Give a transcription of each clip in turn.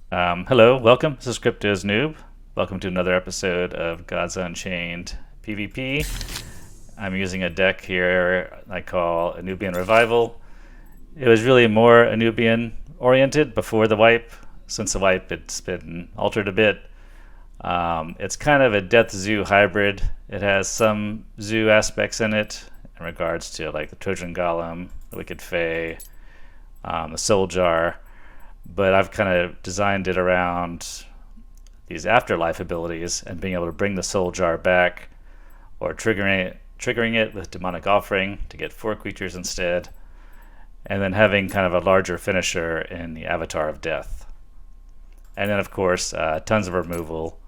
Hello, welcome. This is Crypto's Noob. Welcome to another episode of Gods Unchained PvP. I'm using a deck here I call Anubian Revival. It was really more Anubian oriented before the wipe. Since the wipe, it's been altered a bit. It's kind of a Death Zoo hybrid. It has some Zoo aspects in it in regards to like the Trojan Golem, the Wicked Fae, the Soul Jar, but I've kind of designed it around these afterlife abilities and being able to bring the Soul Jar back, or triggering it with Demonic Offering to get 4 creatures instead, and then having kind of a larger finisher in the Avatar of Death. And then, of course, tons of removal,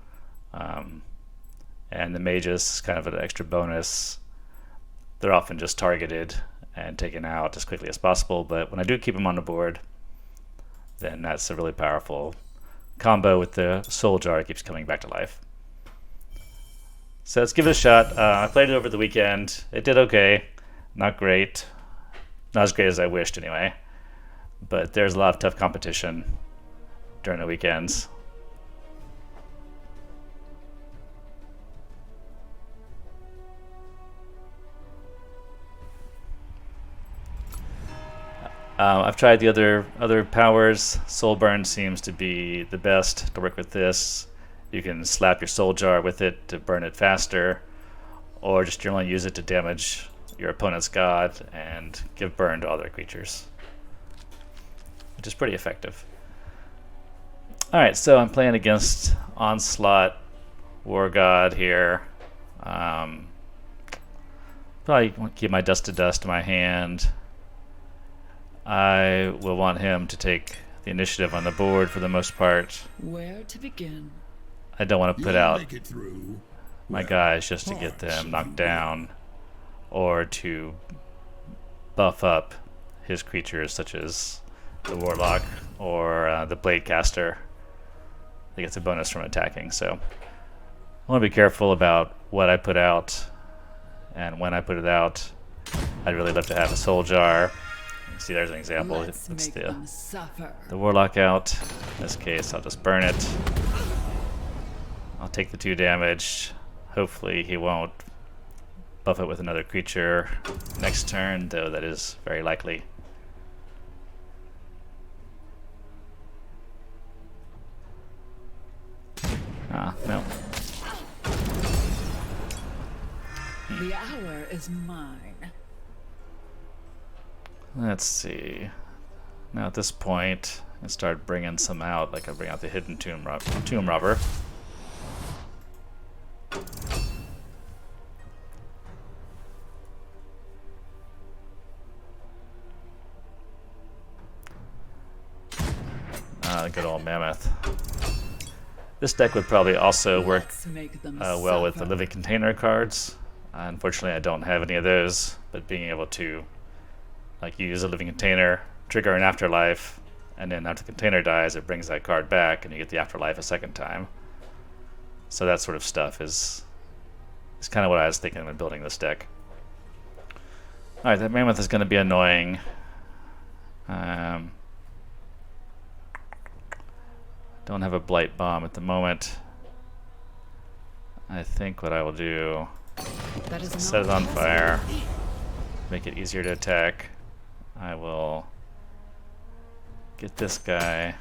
and the mages, kind of an extra bonus. They're often just targeted and taken out as quickly as possible, but when I do keep them on the board, then that's a really powerful combo with the Soul Jar. It keeps coming back to life. So let's give it a shot. I played it over the weekend. It did okay. Not great. Not as great as I wished anyway. But there's a lot of tough competition during the weekends. I've tried the other powers. Soul Burn seems to be the best to work with this. You can slap your Soul Jar with it to burn it faster, or just generally use it to damage your opponent's god and give burn to other creatures, which is pretty effective. Alright, so I'm playing against Onslaught War God here. Probably want to keep my Dust to Dust in my hand. I will want him to take the initiative on the board for the most part. Where to begin? I don't want to put out my guys just to get them knocked down, or to buff up his creatures such as the Warlock or the Blade Caster. He gets a bonus from attacking, so I want to be careful about what I put out and when I put it out. I'd really love to have a Soul Jar. See, there's an example. It's the Warlock out. In this case, I'll just burn it. I'll take the 2 damage. Hopefully he won't buff it with another creature next turn, though that is very likely. Ah, no. The hour is mine. Let's see. Now at this point, I start bringing some out, like I bring out the hidden Tomb Robber. Good old Mammoth. This deck would probably also work well with the Living Container cards. Unfortunately, I don't have any of those, but being able to use a Living Container, trigger an Afterlife, and then after the container dies, it brings that card back, and you get the Afterlife a second time. So that sort of stuff is kind of what I was thinking when building this deck. Alright, that Mammoth is going to be annoying. Don't have a Blight Bomb at the moment. I think what I will do is set it on fire, make it easier to attack. I will get this guy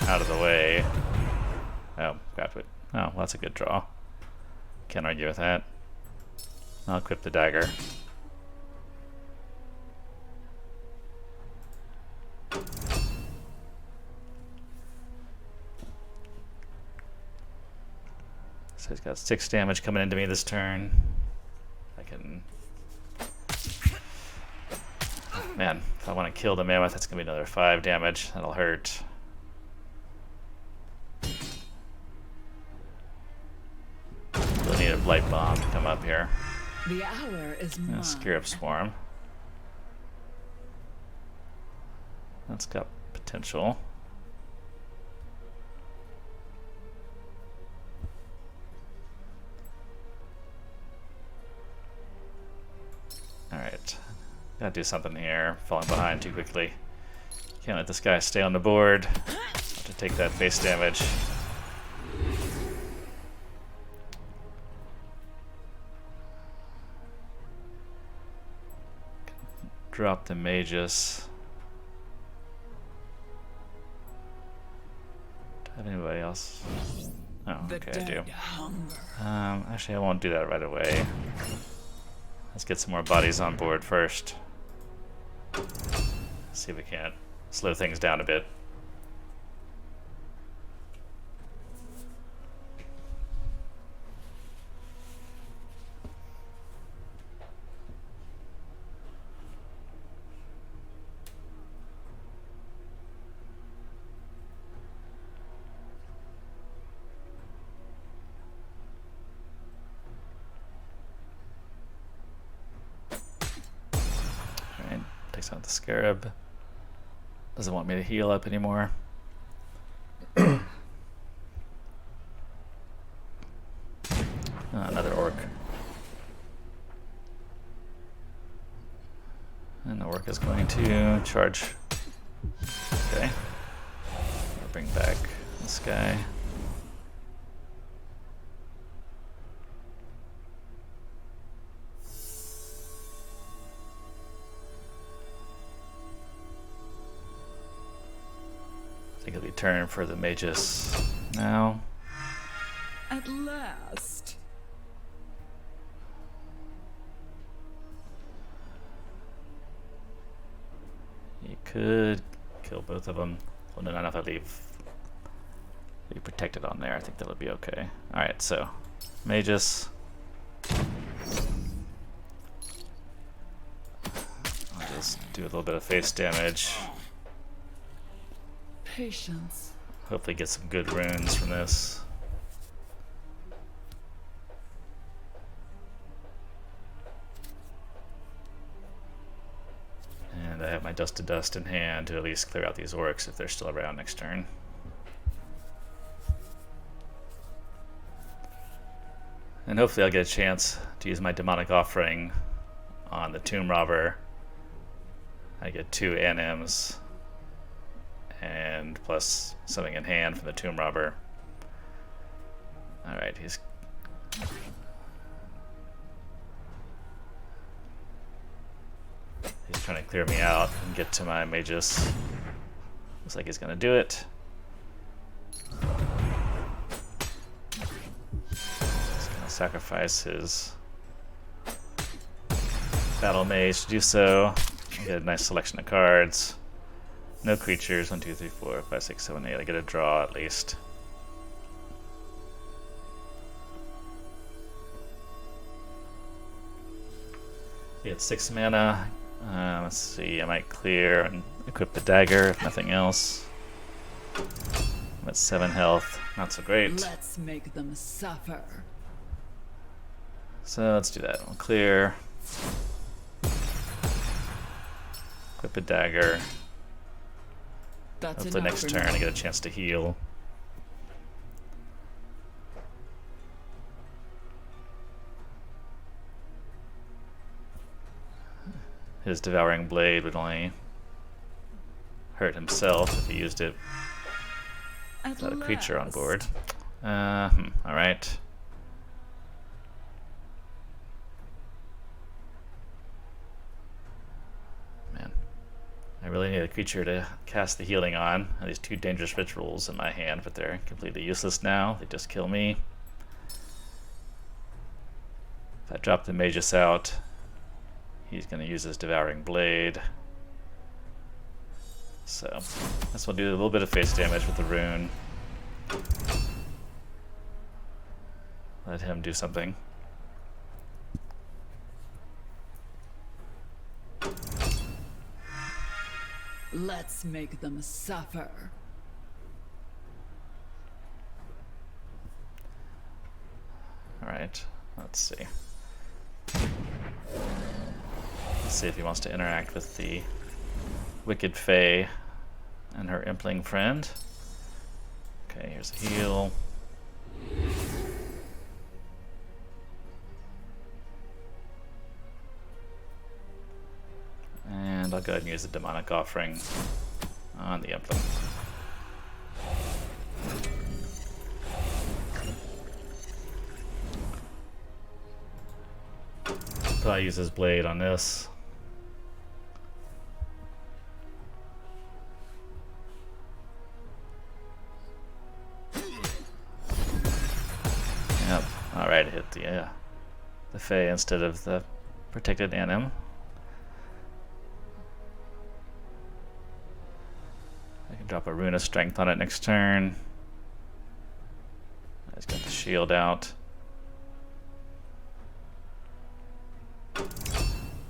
out of the way. Oh, crap it. Oh, well, that's a good draw. Can't argue with that. I'll equip the dagger. So he's got 6 damage coming into me this turn. I can... Man, if I want to kill the Mammoth, that's going to be another 5 damage. That'll hurt. We'll need a Blight Bomb to come up here. The hour is mine. Scarab Swarm. That's got potential. Alright. Gotta do something here. Falling behind too quickly. Can't let this guy stay on the board. I'll to take that face damage. Drop the magus. Do I have anybody else? Oh, okay, I do. Actually, I won't do that right away. Let's get some more bodies on board first. See if we can't slow things down a bit. Takes out the scarab. Doesn't want me to heal up anymore. Another orc. And the orc is going to charge. Okay. I'll bring back this guy. I think it'll be turn for the magus now. At last. You could kill both of them. Well, no, not if I leave protected on there. I think that'll be okay. All right, so magus. I'll just do a little bit of face damage. Patience. Hopefully get some good runes from this. And I have my dust to dust in hand to at least clear out these orcs if they're still around next turn. And hopefully I'll get a chance to use my demonic offering on the tomb robber. I get 2 anims. And plus something in hand from the tomb robber. Alright, he's trying to clear me out and get to my magus. Looks like he's gonna do it. He's gonna sacrifice his battle mage to do so. Get a nice selection of cards. No creatures. 1, 2, 3, 4, 5, 6, 7, 8. I get a draw at least. Get 6 mana. Let's see. I might clear and equip the dagger if nothing else. I'm at 7 health. Not so great. Let's make them suffer. So let's do that. We'll clear. Equip a dagger. That's Hopefully next turn I get a chance to heal. His devouring blade would only hurt himself if he used it without a creature on board. Alright. I really need a creature to cast the healing on. I have these 2 dangerous rituals in my hand, but they're completely useless now. They just kill me. If I drop the magus out, he's going to use his devouring blade. So, this will do a little bit of face damage with the rune. Let him do something. Let's make them suffer. Alright, let's see. Let's see if he wants to interact with the Wicked Fae and her Impling friend. Okay, here's a heal. And I'll go ahead and use the demonic offering on the Impling. Probably use his blade on this. Yep. Alright, hit the Fae instead of the protected Anim. I can drop a Rune of Strength on it next turn. He's got the shield out.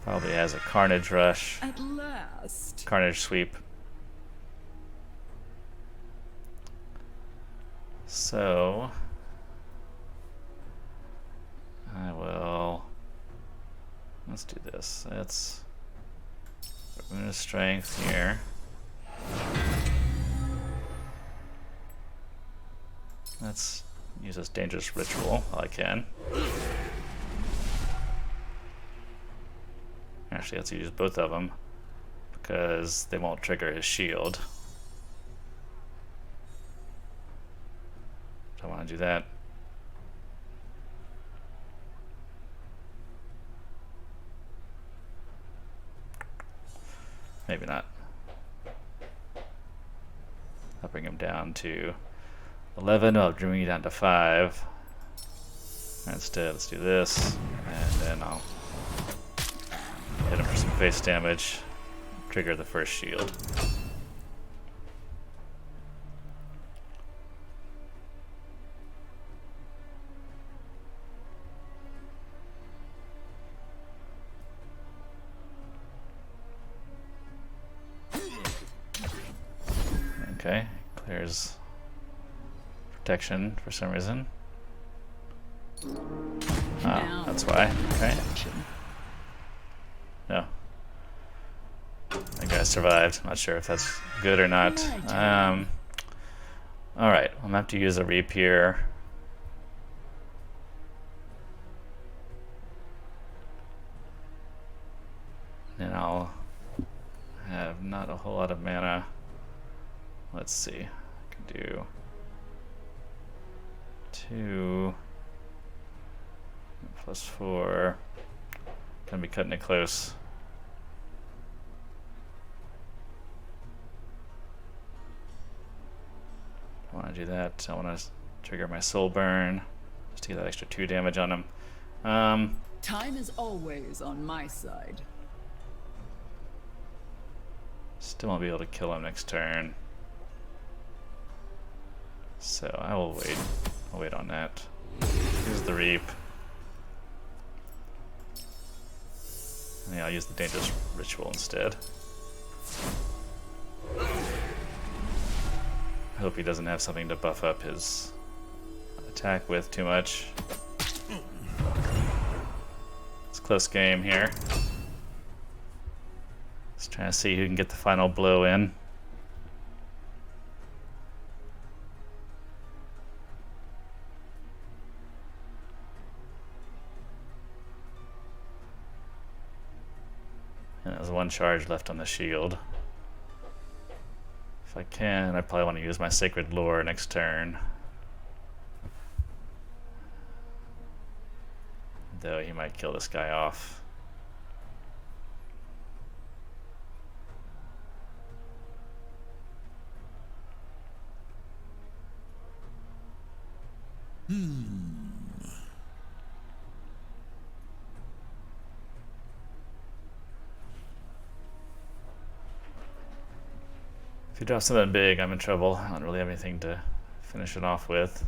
Probably has a Carnage Rush. At last. Carnage Sweep. So I will. Let's do this. Let's Rune of Strength here. Let's use this Dangerous Ritual while I can. Actually, let's use both of them because they won't trigger his shield. Do I want to do that? Maybe not. I'll bring him down to 11. I'll bring you down to 5. Instead, let's do this, and then I'll hit him for some face damage. Trigger the first shield. Okay, clears protection for some reason. Oh, that's why. Okay. No. That guy survived. Not sure if that's good or not. Alright, I'm gonna have to use a Reap here. And I'll have not a whole lot of mana. Let's see. I can do 2 plus 4. Gonna be cutting it close. I want to do that. I want to trigger my Soul Burn just to get that extra 2 damage on him. Time is always on my side. Still won't be able to kill him next turn. So I will wait. I'll wait on that. Use the Reap. And yeah, I'll use the Dangerous Ritual instead. I hope he doesn't have something to buff up his attack with too much. It's a close game here. Just trying to see who can get the final blow in. And there's 1 charge left on the shield. If I can, I probably want to use my Sacred Lore next turn. Though he might kill this guy off. If he drops something big, I'm in trouble. I don't really have anything to finish it off with.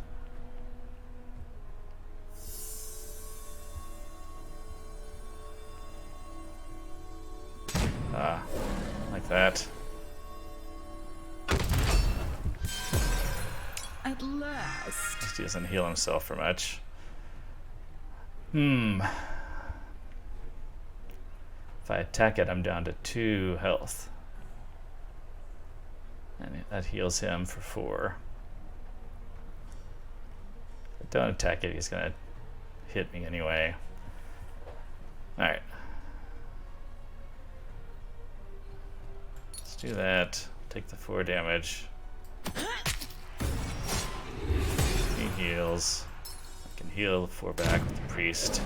Like that. At last. Just doesn't heal himself for much. If I attack it, I'm down to 2 health. And that heals him for 4. If I don't attack it, he's gonna hit me anyway. Alright. Let's do that. Take the 4 damage. He heals. I can heal 4 back with the priest.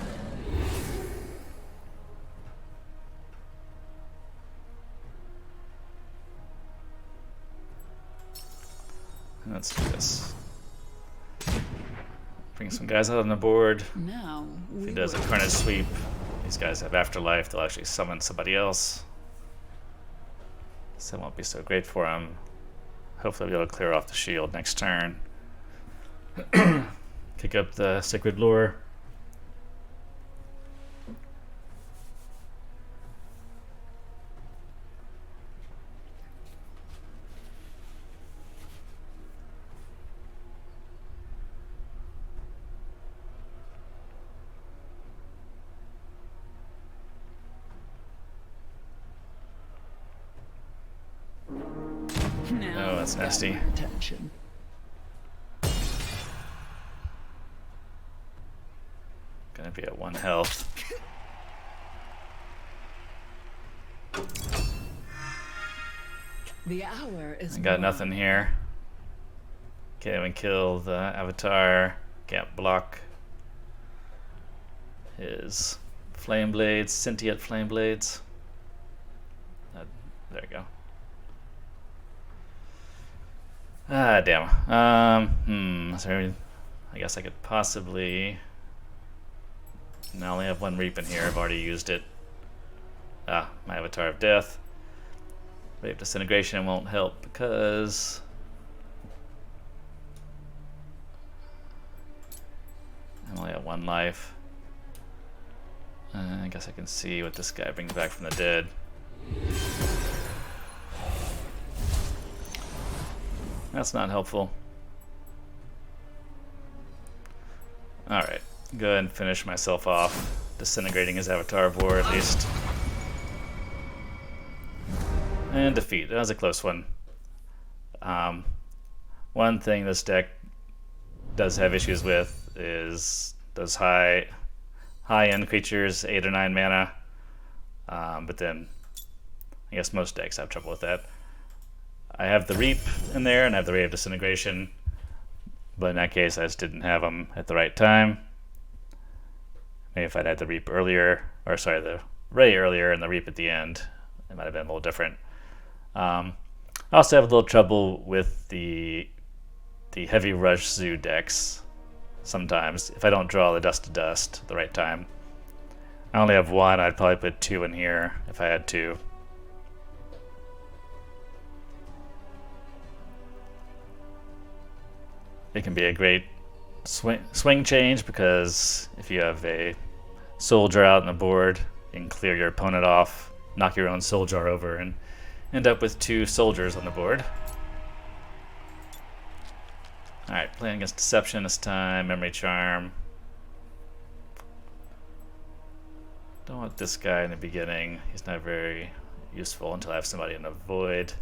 Let's do this. Bring some guys out on the board. Now If he does a carnage sweep, these guys have afterlife. They'll actually summon somebody else. So it won't be so great for him. Hopefully we'll be able to clear off the shield next turn. Kick up the Sacred Lore. now Oh, that's nasty. my attention. Gonna be at 1 health. The hour is I got mine. nothing here. Can't even kill the Avatar. Can't block his flame blades, sentient flame blades. There you go. Ah, damn. So I guess I could possibly. I only have 1 reap in here. I've already used it. Ah, my Avatar of Death. Wave Disintegration won't help because I only have 1 life. I guess I can see what this guy brings back from the dead. That's not helpful. Alright, go ahead and finish myself off. Disintegrating his Avatar board at least. And defeat. That was a close one. One thing this deck does have issues with is those high-end creatures, 8 or 9 mana. But then I guess most decks have trouble with that. I have the Reap in there, and I have the Ray of Disintegration. But in that case, I just didn't have them at the right time. Maybe if I'd had the Reap earlier, or sorry, the Ray earlier and the Reap at the end, it might have been a little different. I also have a little trouble with the heavy rush zoo decks sometimes. If I don't draw the Dust to Dust at the right time. I only have 1. I'd probably put 2 in here if I had to. It can be a great swing change because if you have a soldier out on the board, you can clear your opponent off, knock your own soldier over, and end up with 2 soldiers on the board. Alright, playing against Deception this time, Memory Charm. Don't want this guy in the beginning. He's not very useful until I have somebody in the Void.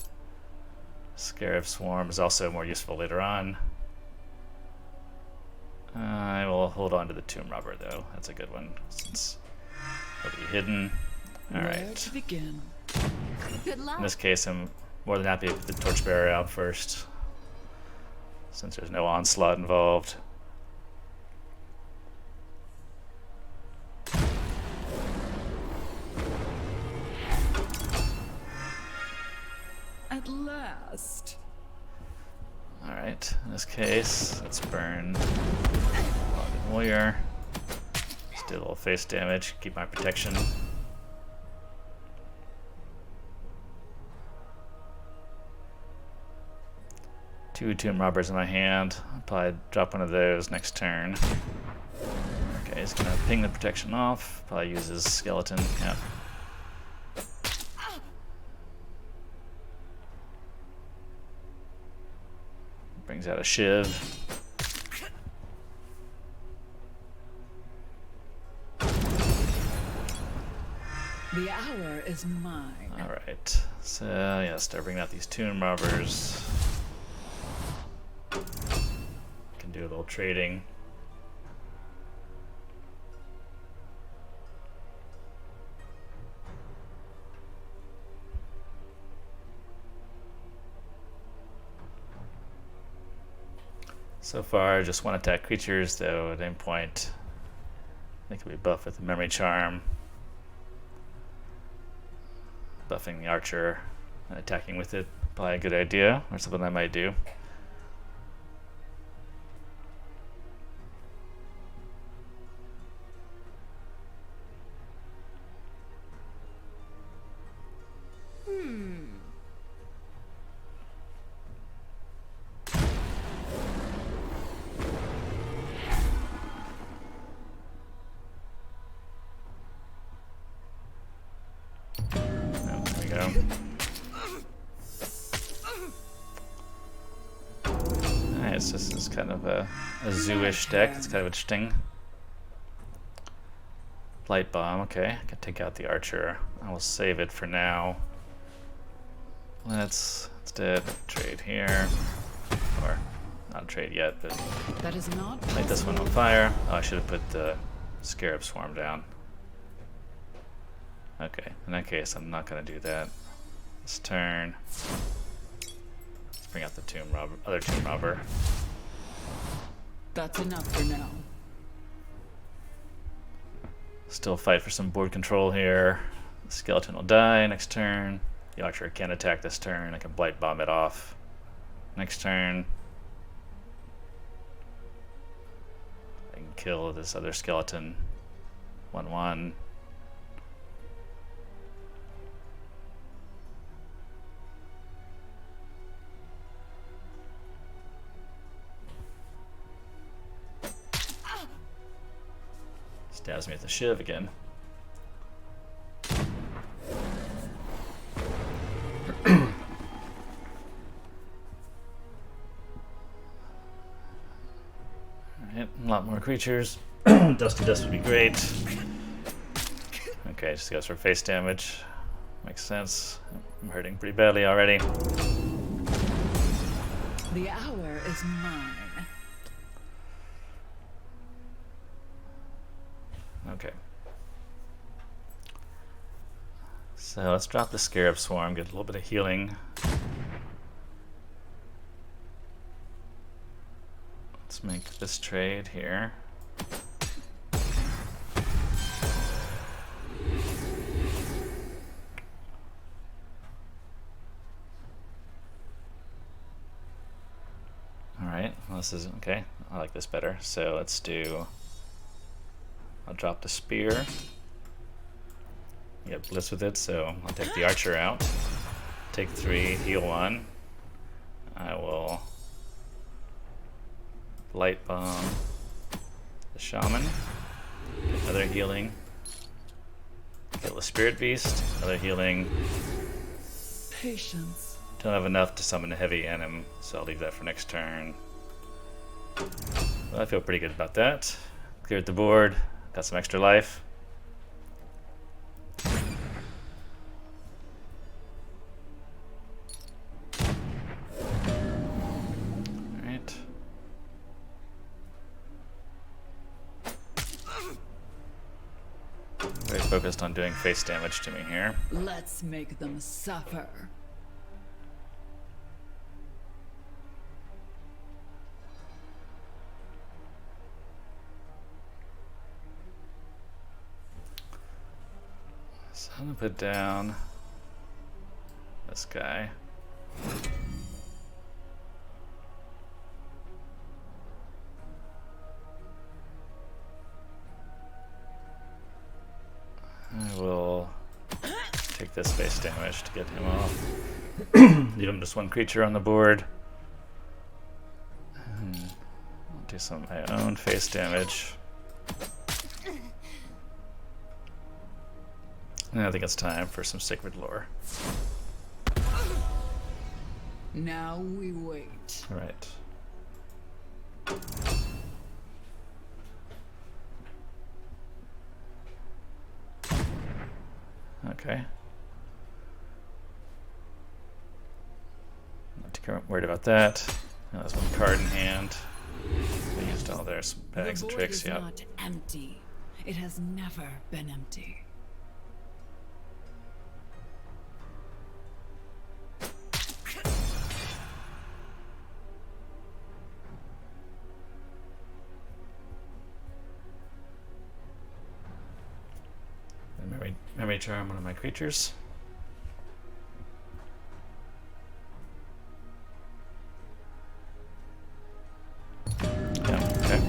Scarab Swarm is also more useful later on. I will hold on to the Tomb Robber though. That's a good one since it'll be hidden. Alright. Where to begin? Good luck. In this case, I'm more than happy to put the Torchbearer out first, since there's no onslaught involved. At last. Alright, in this case, let's burn Bonded Warrior. Just do a little face damage, keep my protection. Two Tomb Robbers in my hand. I'll probably drop one of those next turn. Okay, he's gonna ping the protection off. Probably use his skeleton. Yep. Brings out a Shiv. The hour is mine. Alright, so yeah, start bringing out these Tomb Robbers. Can do a little trading. So far, just 1 attack creatures, though at any point they can be buffed with the Memory Charm. Buffing the Archer and attacking with it, probably a good idea, or something I might do. This is kind of a zoo-ish deck. It's kind of interesting. Light bomb, okay. I can take out the archer. I will save it for now. Let's instead trade here. Or not trade yet, but That is not light this one on fire. Oh, I should have put the scarab swarm down. Okay, in that case, I'm not going to do that. This turn. Let's bring out the other tomb robber. That's enough for now. Still fight for some board control here. The skeleton will die next turn. The archer can't attack this turn. I can blight bomb it off next turn. I can kill this other skeleton. 1/1. Stabs me with the shiv again. Alright, a lot more creatures. Dusty Dust would be great. Okay, just goes for face damage. Makes sense. I'm hurting pretty badly already. The hour is mine. Okay. So let's drop the Scarab Swarm, get a little bit of healing. Let's make this trade here. Alright, well, this is okay. I like this better. So let's do. I'll drop the spear. Get bliss with it, so I'll take the archer out. Take 3, heal 1. I will light bomb the shaman. Get another healing. Kill the spirit beast. Another healing. Patience. Don't have enough to summon a heavy anim, so I'll leave that for next turn. Well, I feel pretty good about that. Cleared the board. Got some extra life. Alright. Very focused on doing face damage to me here. Let's make them suffer. So I'm gonna put down this guy. I will take this face damage to get him off. Leave him just one creature on the board. And I'll do some of my own face damage. And I think it's time for some sacred lore. Now we wait. All right. Okay. Not too worried about that. Now there's one card in hand. I used all their bags and tricks. The void is not empty. It has never been empty. Memory charm one of my creatures. Yeah, okay.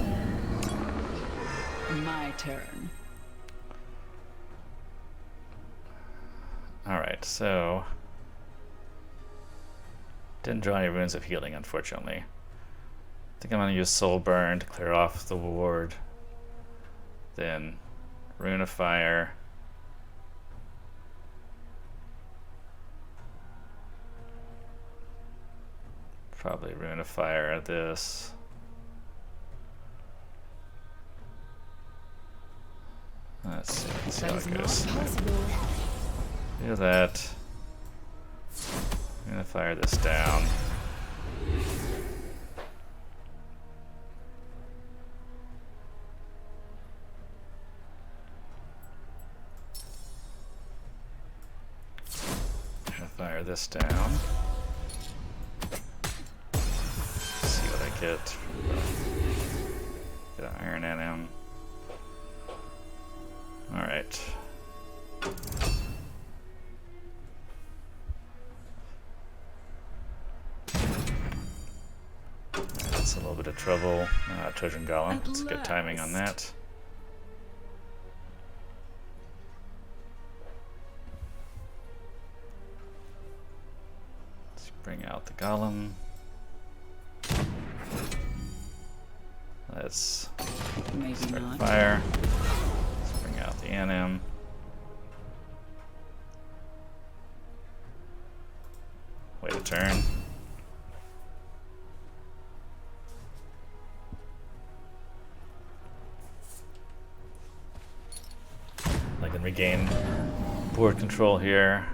My turn. Alright, so didn't draw any runes of healing, unfortunately. I think I'm gonna use Soul Burn to clear off the ward. Then Rune of Fire. Probably Rune of Fire at this. Let's see That how is it not goes. possible. Do that. I'm gonna fire this down. I'm gonna fire this down. See what I get from the, get an iron in him. Alright. That's a little bit of trouble. Trojan Golem. That's good timing on that. Let's bring out the Golem. Let's Maybe start not. fire. Let's bring out the NM. Wait a turn. I can regain board control here.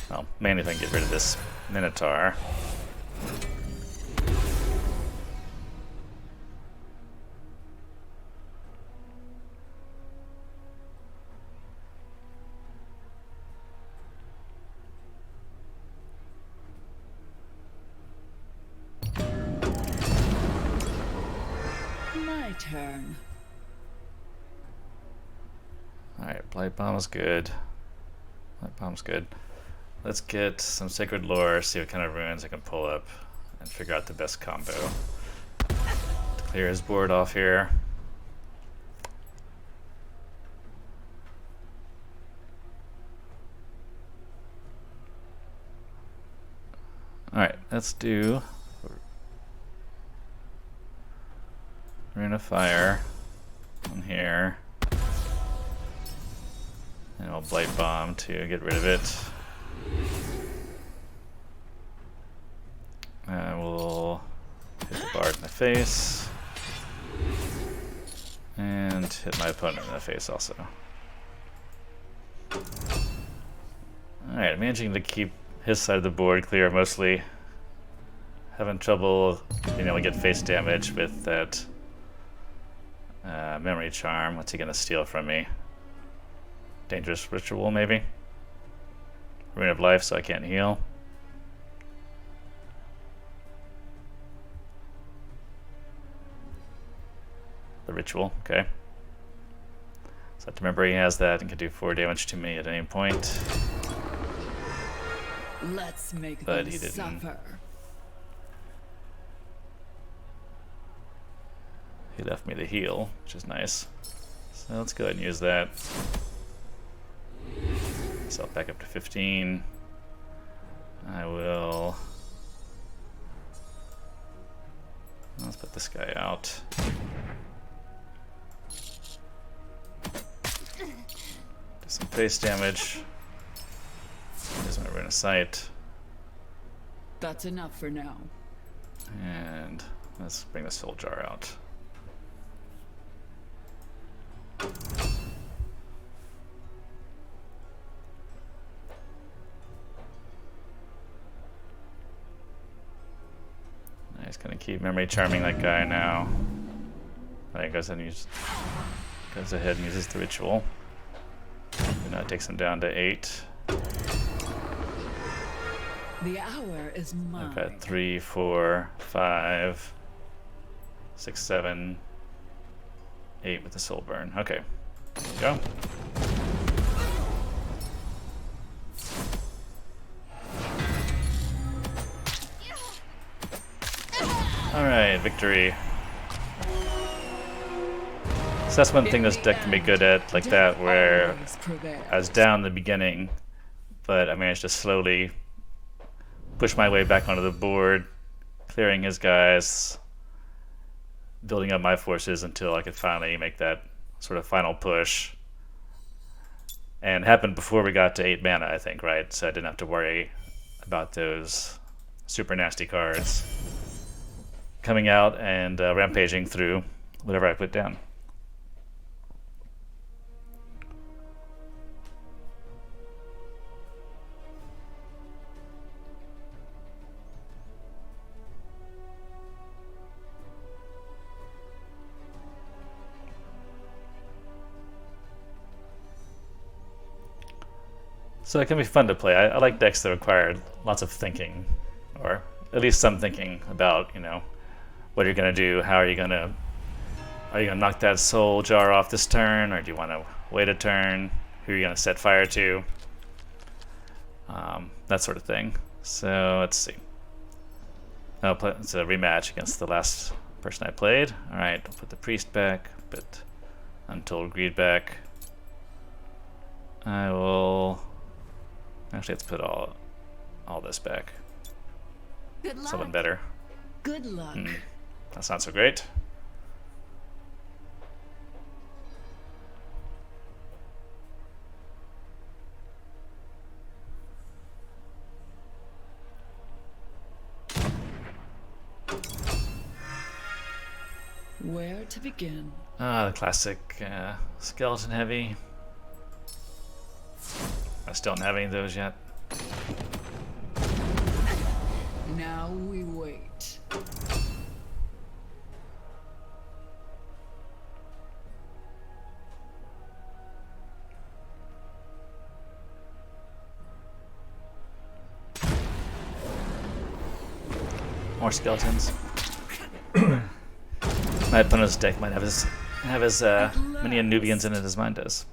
Well, mainly if I can get rid of this Minotaur. My turn. Alright, Blight Bomb's good. Blight Bomb's good. Let's get some Sacred Lore, see what kind of runes I can pull up, and figure out the best combo. To clear his board off here. Alright, let's do Rune of Fire on here. And I'll Blight Bomb to get rid of it. I will hit the bard in the face. And hit my opponent in the face also. Alright, I'm managing to keep his side of the board clear mostly. Having trouble being able to get face damage with that memory charm. What's he gonna steal from me? Dangerous ritual, maybe? Rune of life, so I can't heal. The ritual, okay. So I have to remember he has that and can do 4 damage to me at any point. Let's make But them he didn't. suffer. He left me the heal, which is nice. So let's go ahead and use that. Myself back up to 15. I will. Let's put this guy out. Do some face damage. Here's my Rune of Sight. That's enough for now. And let's bring the Soul Jar out. He's gonna keep memory charming that guy now. I think goes ahead and uses the ritual. And that takes him down to 8. The hour is mine. I've got 3, 4, 5, 6, 7, 8 with the soul burn. Okay, there we go. Alright, victory. So that's one thing this deck can be good at, like that, where I was down in the beginning, but I managed to slowly push my way back onto the board, clearing his guys, building up my forces until I could finally make that sort of final push. And it happened before we got to 8 mana, I think, right? So I didn't have to worry about those super nasty cards coming out and rampaging through whatever I put down. So it can be fun to play. I like decks that require lots of thinking, or at least some thinking about, you know, what you're gonna do. How are you gonna knock that soul jar off this turn, or do you want to wait a turn? Who are you gonna set fire to? That sort of thing. So let's see. It's a rematch against the last person I played. All right, I'll put the priest back, put Untold Greed back. I will actually let's put all this back. Good luck. Someone better. Good luck. That's not so great. Where to begin? The classic skeleton heavy. I still don't have any of those yet. Now we wait. More skeletons. My opponent's deck might have as many Anubians in it as mine does.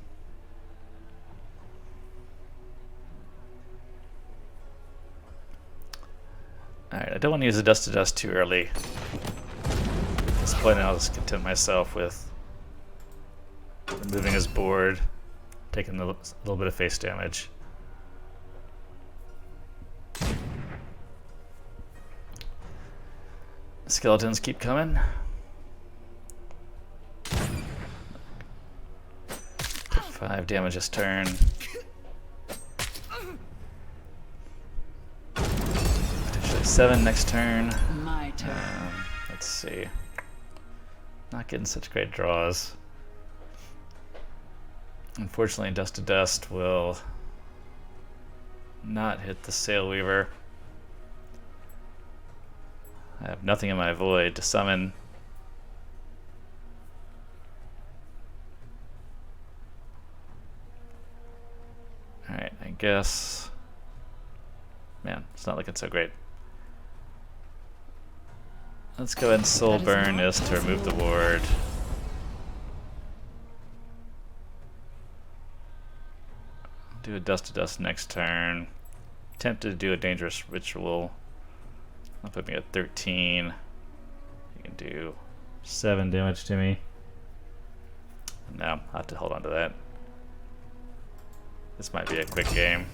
Alright, I don't want to use the Dust to Dust too early. At this point, I'll just content myself with removing his board, taking a little bit of face damage. Skeletons keep coming. 5 damage this turn. Potentially 7 next turn. My turn. Let's see. Not getting such great draws. Unfortunately, Dust to Dust will not hit the Sail Weaver. I have nothing in my void to summon. Alright, I guess... Man, it's not looking so great. Let's go ahead and Soul Burn this to remove the ward. Do a Dust to Dust next turn. Tempted to do a Dangerous Ritual. That'll put me at 13. You can do 7 damage to me. No, I'll have to hold on to that. This might be a quick game.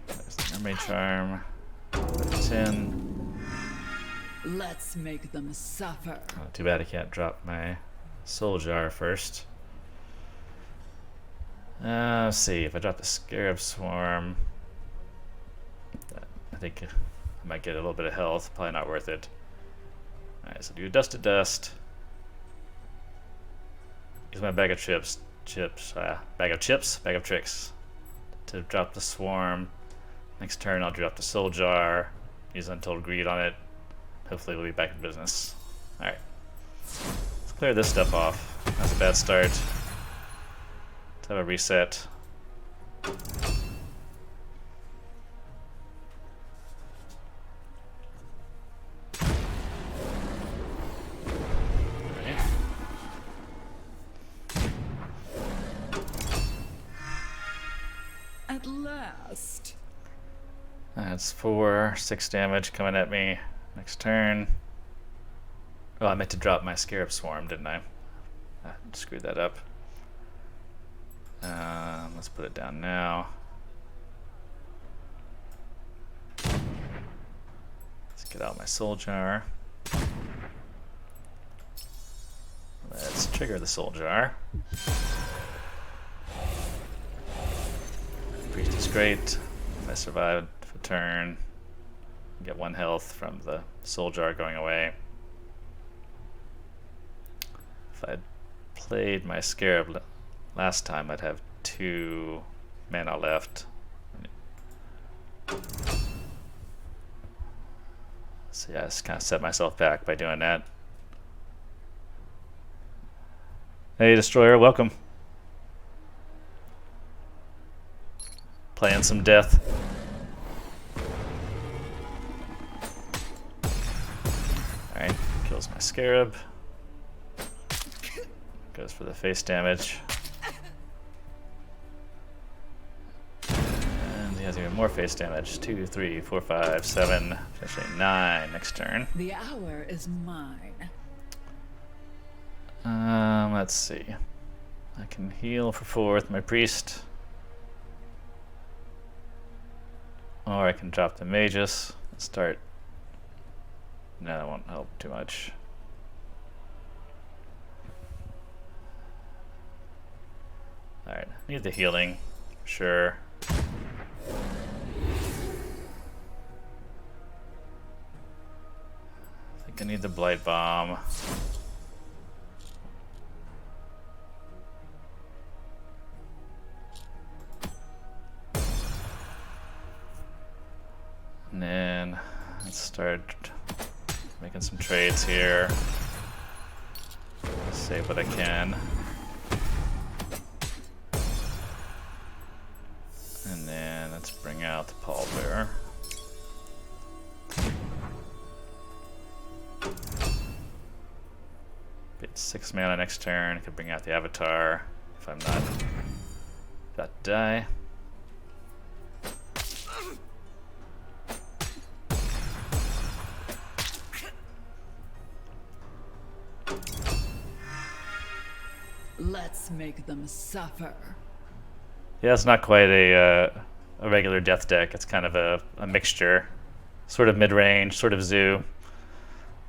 There's the Mermaid Charm. 10. Let's make them suffer. Oh, too bad I can't drop my Soul Jar first. Let's see, if I drop the Scarab Swarm, I think I might get a little bit of health. Probably not worth it. Alright, so do Dust to Dust. Use my bag of bag of tricks to drop the Swarm. Next turn I'll drop the Soul Jar, use Untold Greed on it. Hopefully we'll be back in business. Alright. Let's clear this stuff off. That's a bad start. Let's have a reset. Alright. At last. That's 6 damage coming at me next turn. Oh, I meant to drop my Scarab Swarm, didn't I? I screwed that up. Let's put it down now. Let's get out my Soul Jar. Let's trigger the Soul Jar. Priest is great. If I survive a turn, get 1 health from the Soul Jar going away. If I'd played my Scarab last time, I'd have 2 mana left. So yeah, I just kind of set myself back by doing that. Hey, Destroyer, welcome. Playing some death. Alright, kills my Scarab. Goes for the face damage. And he has even more face damage. 2, 3, 4, 5, 7, potentially 9 next turn. The hour is mine. Let's see. I can heal for 4 with my priest. Or I can drop the magus and start. No, that won't help too much. Alright, need the healing. Sure. I think I need the Blight Bomb. And then let's start making some trades here. Save what I can. And then let's bring out the pallbearer. Get 6 mana next turn. I could bring out the avatar if I'm not about to die. Let's make them suffer. Yeah, it's not quite a regular death deck. It's kind of a mixture. Sort of mid-range, sort of zoo.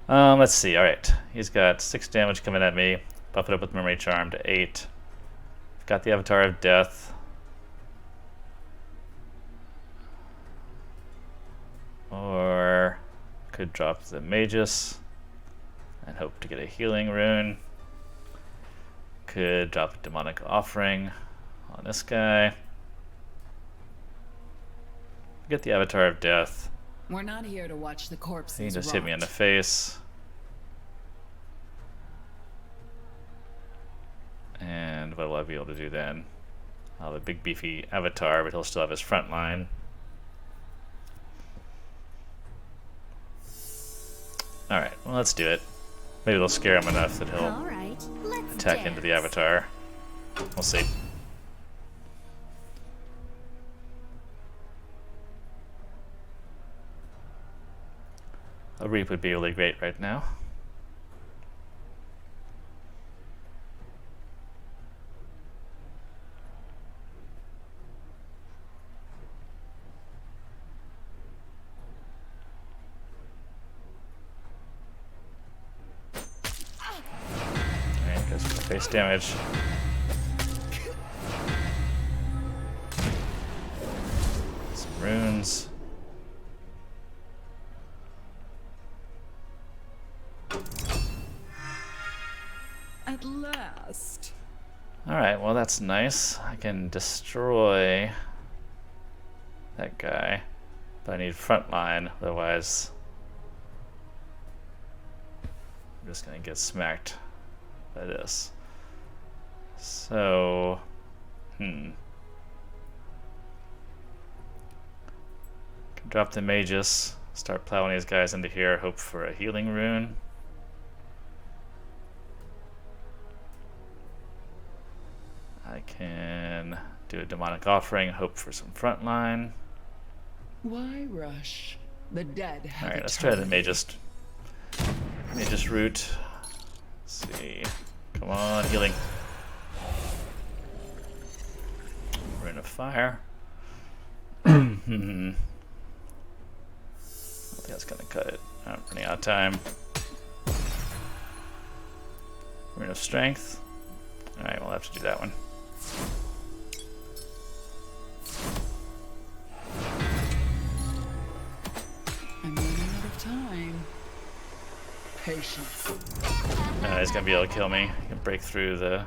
Let's see. Alright, he's got 6 damage coming at me. Buff it up with Memory Charm to 8. Got the Avatar of Death. Or could drop the Magus and hope to get a healing rune. Could drop a Demonic Offering on this guy. Get the Avatar of Death. We're not here to watch the corpses He just rot. hit me in the face. And what will I be able to do then? I'll have a big beefy Avatar, but he'll still have his front line. Alright, well let's do it. Maybe they'll scare him enough that he'll attack into the Avatar. We'll see. A Reap would be really great right now. Alright, goes for the face damage. Some runes. At last. Alright, well that's nice. I can destroy that guy, but I need frontline, otherwise I'm just gonna get smacked by this. So, can drop the Magus, start plowing these guys into here, hope for a healing rune. I can do a Demonic Offering, hope for some frontline. Why rush? The dead have Alright, let's try the eternity. Magus root. Let's see. Come on, healing. Rune of Fire. I don't think that's gonna cut it. I'm running out of time. Rune of Strength. Alright, we'll have to do that one. I'm running out of time. Patience. He's gonna be able to kill me. He can break through the...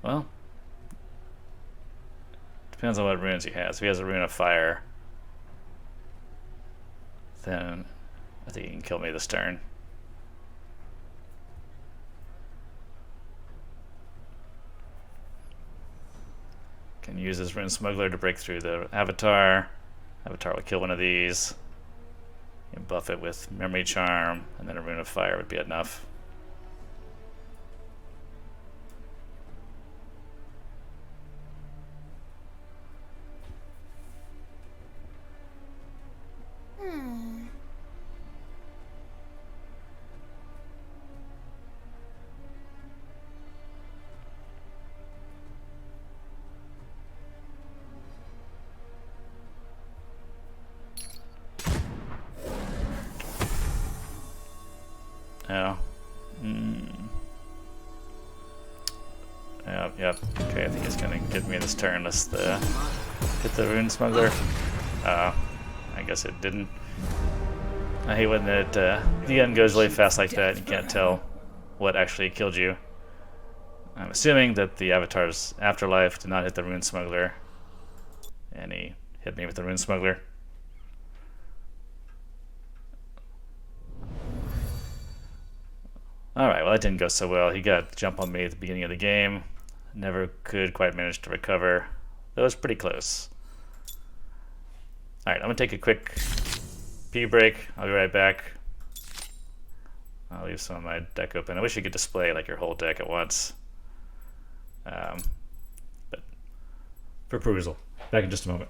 Well... Depends on what runes he has. If he has a Rune of Fire, then I think he can kill me this turn. Can use his Rune Smuggler to break through the Avatar. Avatar will kill one of these. You buff it with Memory Charm, and then a Rune of Fire would be enough. Oh. Yep. Okay, I think he's gonna get me this turn. Let's hit the Rune Smuggler. I guess it didn't. I hate when the end goes really fast like that. You can't tell what actually killed you. I'm assuming that the Avatar's afterlife did not hit the Rune Smuggler, and he hit me with the Rune Smuggler. Alright, well that didn't go so well. He got jump on me at the beginning of the game. Never could quite manage to recover. That was pretty close. Alright, I'm going to take a quick pee break. I'll be right back. I'll leave some of my deck open. I wish you could display like your whole deck at once. But for perusal. Back in just a moment.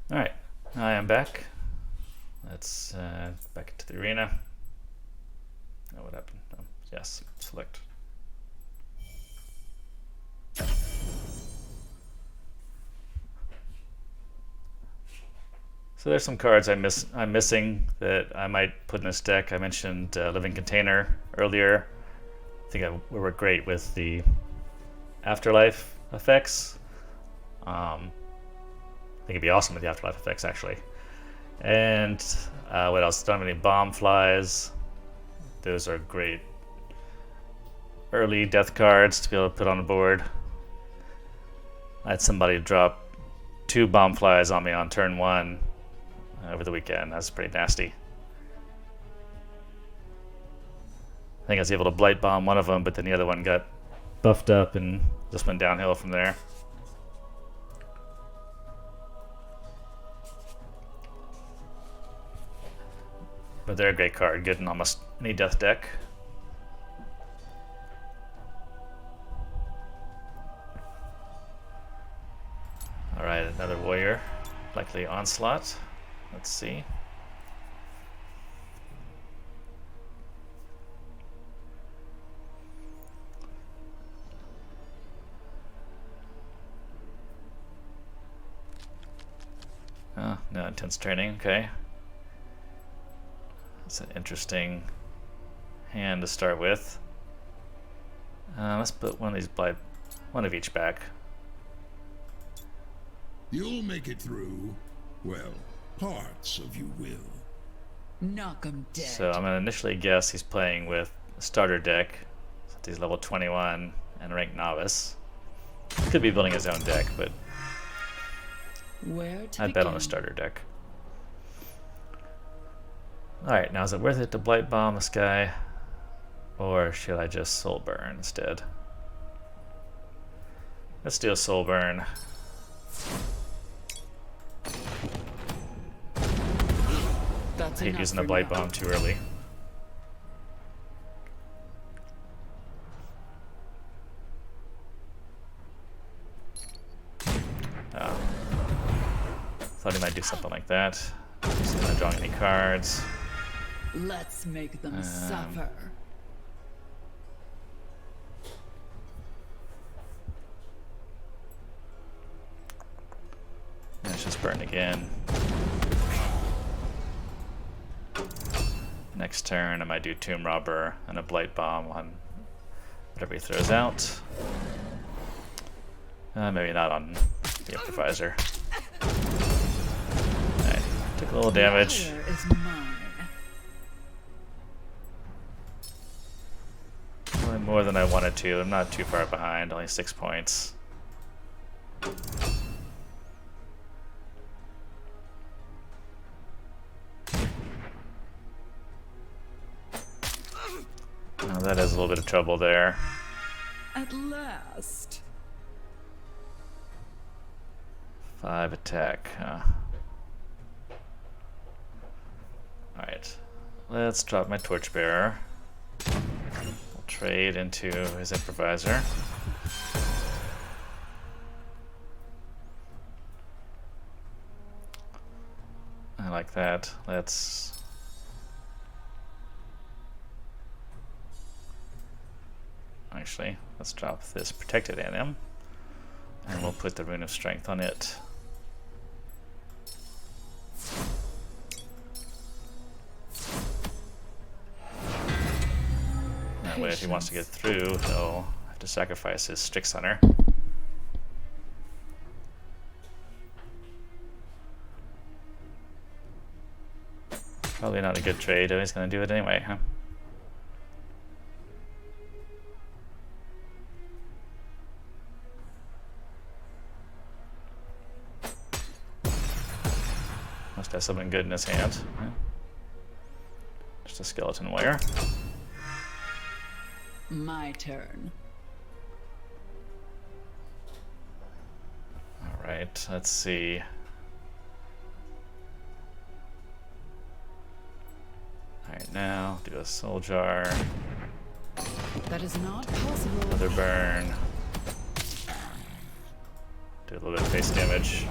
Alright, I am back. Let's back into the arena. Oh, what happened? Oh, yes, select. So there's some cards I'm missing that I might put in this deck. I mentioned Living Container earlier. I think it would work great with the afterlife effects. I think it'd be awesome with the afterlife effects, actually. And what else? Don't have any bomb flies. Those are great early death cards to be able to put on the board. I had somebody drop 2 bomb flies on me on turn 1 over the weekend. That's pretty nasty. I think I was able to blight bomb one of them, but then the other one got buffed up and just went downhill from there. But they're a great card, good in almost any death deck. Alright, another warrior. Likely onslaught. Let's see. Oh, no intense training, okay. That's an interesting hand to start with. Let's put one of these one of each back. You'll make it through. Well, parts of you will. Knock 'em dead. So I'm gonna initially guess he's playing with a starter deck. So he's level 21 and ranked novice. Could be building his own deck, but Where to I'd bet on begin? a starter deck. Alright, now is it worth it to Blight Bomb this guy? Or should I just Soul Burn instead? Let's do a Soul Burn. That's I hate enough using the for Blight now. Bomb too early. Oh. Thought he might do something like that. He's not drawing any cards. Let's make them suffer. Let's just burn again. Next turn, I might do Tomb Robber and a Blight Bomb on whatever he throws out. Maybe not on the Improviser. Alright, took a little damage. The hour is mine. Probably more than I wanted to. I'm not too far behind, only 6 points. Oh, that is a little bit of trouble there. At last. 5 attack, huh? Alright, let's drop my Torchbearer. We'll trade into his Improviser. I like that. Let's drop this Protected Anim, and we'll put the Rune of Strength on it. That way, if he wants to get through, he'll have to sacrifice his Strix Hunter. Probably not a good trade, but he's going to do it anyway, huh? Must have something good in his hand. Yeah. Just a Skeleton Warrior. My turn. Alright, let's see. Alright, now do a Soul Jar. That is not possible. Another burn. Do a little bit of face damage.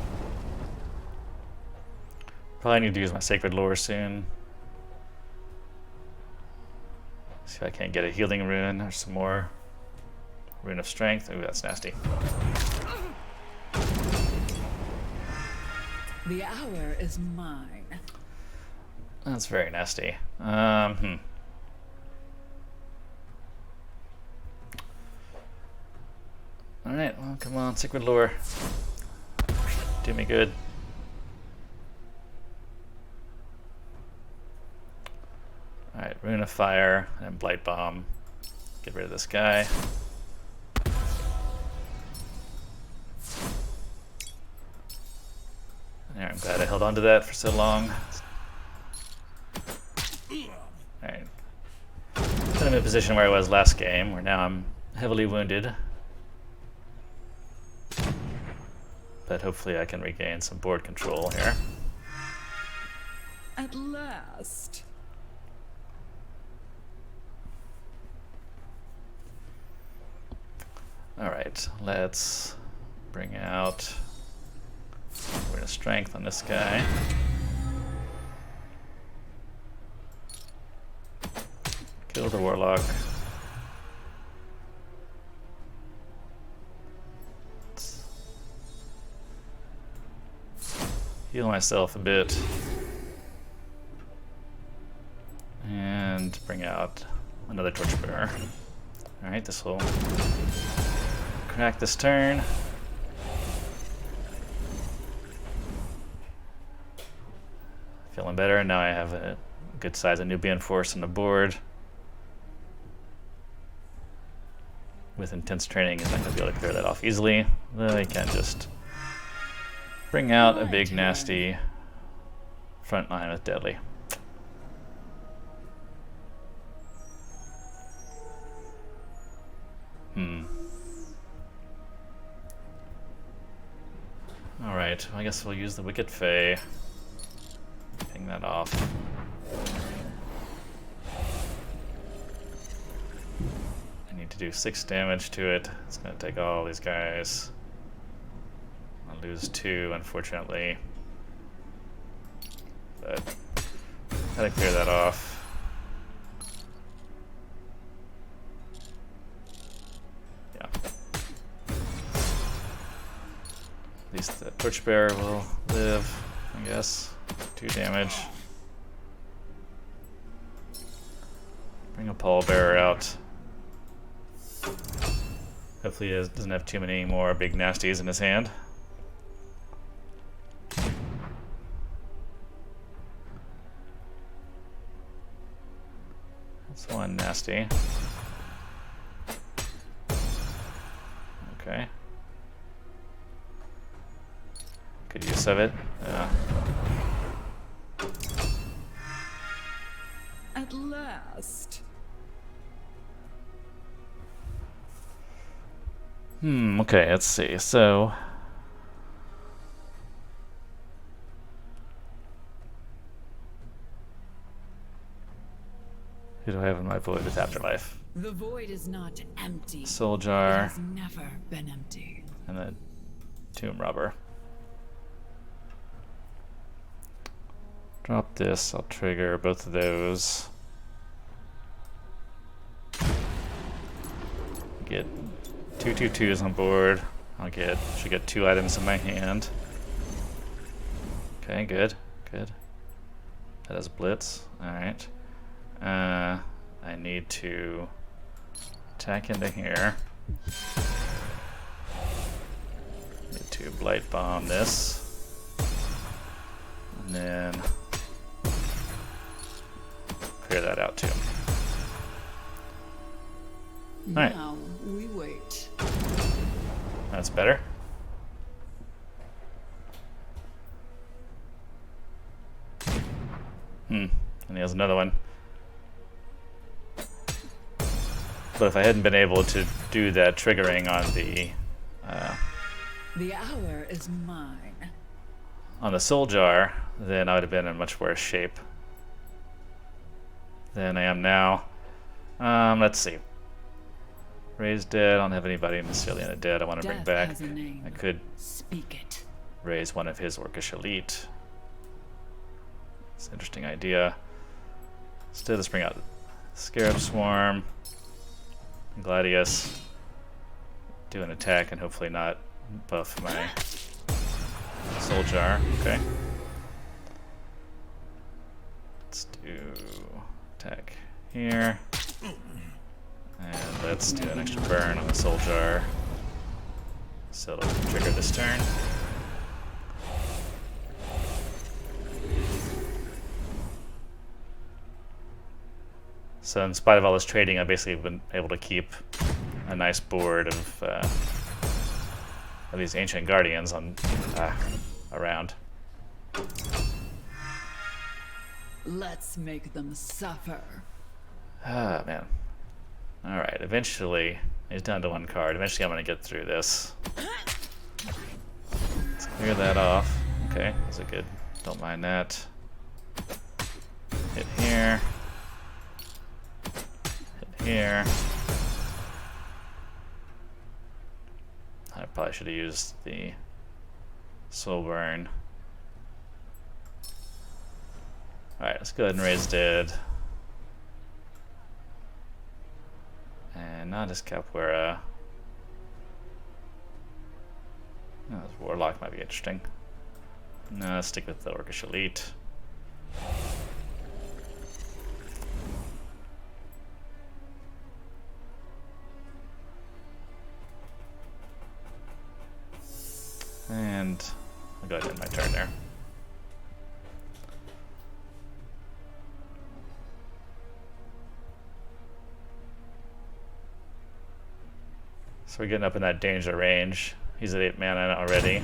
Probably need to use my Sacred Lore soon. See if I can't get a healing rune or some more. Rune of Strength. Ooh, that's nasty. The hour is mine. That's very nasty. Alright, well, come on, Sacred Lore. Do me good. Alright, Rune of Fire and Blight Bomb. Get rid of this guy. There, I'm glad I held on to that for so long. Alright. I'm in a position where I was last game, where now I'm heavily wounded. But hopefully I can regain some board control here. At last. Alright, let's bring out Rune of Strength on this guy. Kill the Warlock. Heal myself a bit. And bring out another Torchbearer. Alright, this will crack this turn. Feeling better. Now I have a good size Anubian force on the board. With intense training, he's not going to be able to clear that off easily. Then he can just bring out a big, nasty front line with deadly. Alright, I guess we'll use the Wicked Fae. Ping that off. I need to do 6 damage to it. It's going to take all these guys. I'll lose 2, unfortunately. But gotta clear that off. Yeah. At least the Torchbearer will live, I guess. 2 damage. Bring a Pallbearer out. Hopefully he doesn't have too many more big nasties in his hand. That's one nasty. Okay. Good use of it. At last. Okay, let's see. So who do I have in my void with afterlife? The void is not empty. Soul It Jar has never been empty. and the Tomb Robber. Drop this, I'll trigger both of those. Get 2 2/2s on board. Should get 2 items in my hand. Okay, good, good. That has Blitz, alright. I need to attack into here. Need to Blight Bomb this. And then clear that out too. Alright. Now we wait. That's better. And he has another one. But if I hadn't been able to do that triggering on the hour is mine. on the Soul Jar, then I would have been in much worse shape than I am now. Let's see. Raise dead. I don't have anybody necessarily in a dead I want to bring Death back. has a name. I could Speak it. raise one of his Orcish Elite. It's an interesting idea. Instead, let's bring out Scarab Swarm, Gladius, do an attack and hopefully not buff my Soul Jar. Okay. Let's do attack here. And let's do an extra burn on the Soul Jar. So it'll trigger this turn. So in spite of all this trading, I've basically been able to keep a nice board of these Ancient Guardians on around. Let's make them suffer. Ah, man. Alright, eventually, he's down to 1 card. Eventually I'm going to get through this. Let's clear that off. Okay, that's a good, don't mind that. Hit here. Hit here. I probably should have used the Soul Burn. Alright, let's go ahead and raise dead. And not as Capoeira. No, this Warlock might be interesting. No, let's stick with the Orcish Elite. And I'll go ahead and end my turn there. So we're getting up in that danger range. He's at 8 mana already.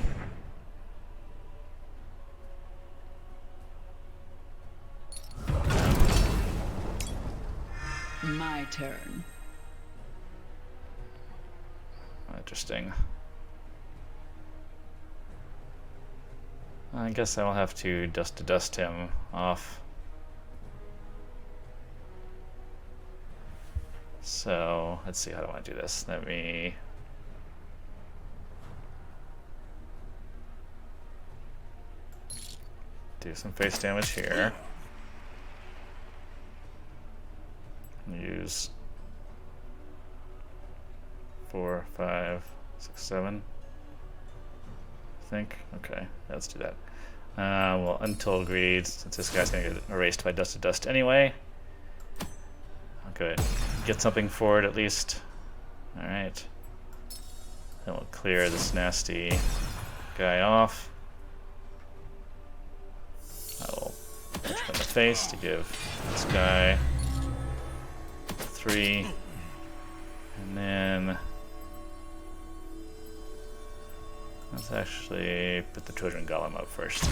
My turn. Interesting. I guess I'll have to dust him off. So let's see, how do I want to do this? Let me do some face damage here. Use 4, 5, 6, 7. I think. Okay, let's do that. Well, Untold Greed, since this guy's gonna get erased by Dust anyway. I'll go ahead and get something for it at least. Alright. Then we'll clear this nasty guy off. I will punch him in the face to give this guy 3. And then let's actually put the Children Golem up first.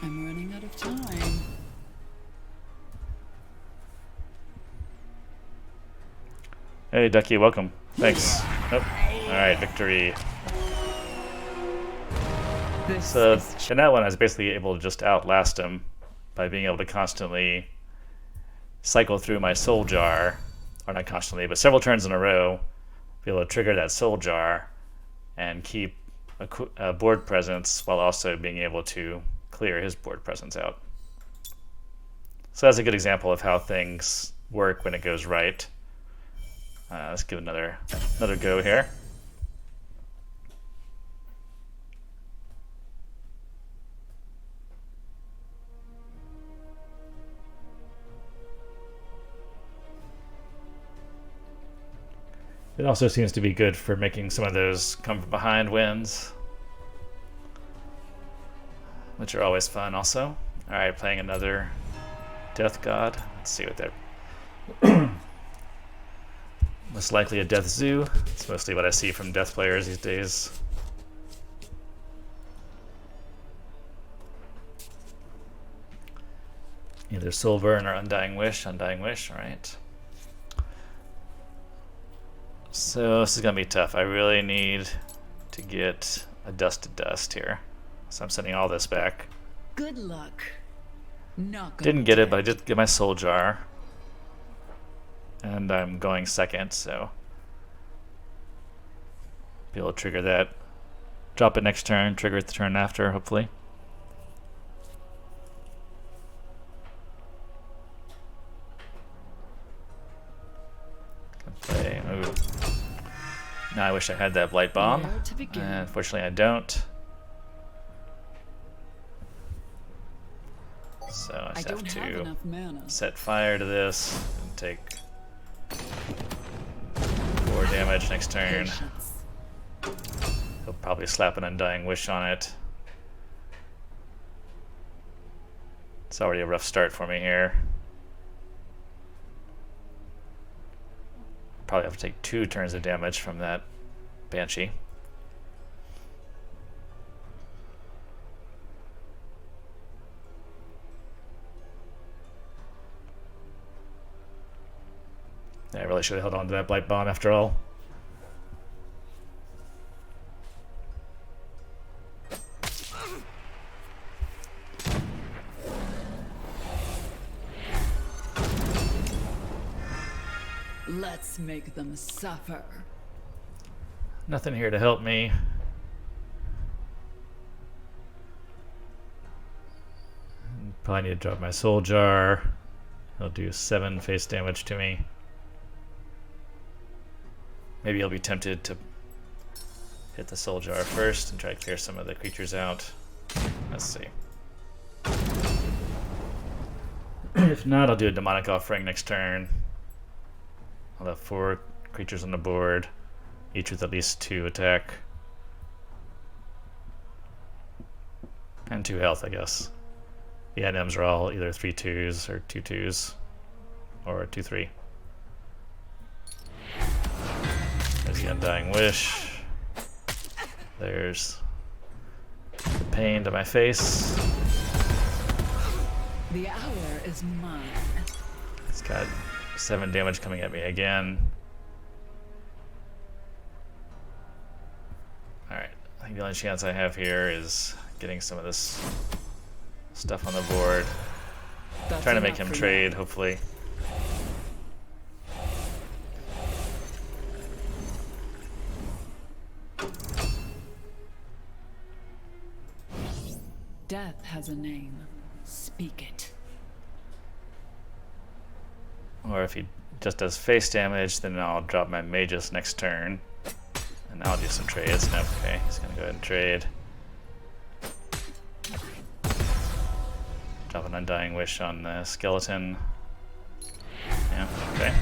I'm running out of time. Hey, Ducky, welcome. Thanks. Oh, alright, victory. So, in that one, I was basically able to just outlast him by being able to constantly cycle through my soul jar, or not constantly, but several turns in a row, be able to trigger that soul jar and keep a board presence while also being able to clear his board presence out. So that's a good example of how things work when it goes right. Let's give another go here. It also seems to be good for making some of those come from behind wins, which are always fun also. Alright, playing another Death God. Let's see what that... Most likely a Death Zoo. It's mostly what I see from Death players these days. Either Soul Burn or Undying Wish. Undying Wish, alright. So this is going to be tough. I really need to get a Dust here. So I'm sending all this back. Good luck. Not gonna Didn't get it, but I did get my Soul Jar. And I'm going second, so be able to trigger that. Drop it next turn, trigger it the turn after, hopefully. Can play. Ooh. Now I wish I had that Blight Bomb. Where to begin? Unfortunately, I don't. So I just have to enough mana. set fire to this and take 4 damage next turn. Patience. He'll probably slap an Undying Wish on it. It's already a rough start for me here. Probably have to take 2 turns of damage from that Banshee. I really should have held on to that Blight Bomb after all. Let's make them suffer. Nothing here to help me. Probably need to drop my Soul Jar. He'll do 7 face damage to me. Maybe I'll be tempted to hit the Soul Jar first and try to clear some of the creatures out. Let's see. If not, I'll do a Demonic Offering next turn. I'll have 4 creatures on the board, each with at least 2 attack. And 2 health, I guess. The items are all either 3/2s or 2/2s, or 2/3. There's the Undying Wish. There's the pain to my face. The hour is mine. It's got 7 damage coming at me again. Alright, I think the only chance I have here is getting some of this stuff on the board. That's Trying to make enough him for trade, now. hopefully. Death has a name. Speak it. Or if he just does face damage, then I'll drop my Magus next turn. And I'll do some trades. Nope, okay, he's gonna go ahead and trade. Drop an Undying Wish on the skeleton. Yeah, okay.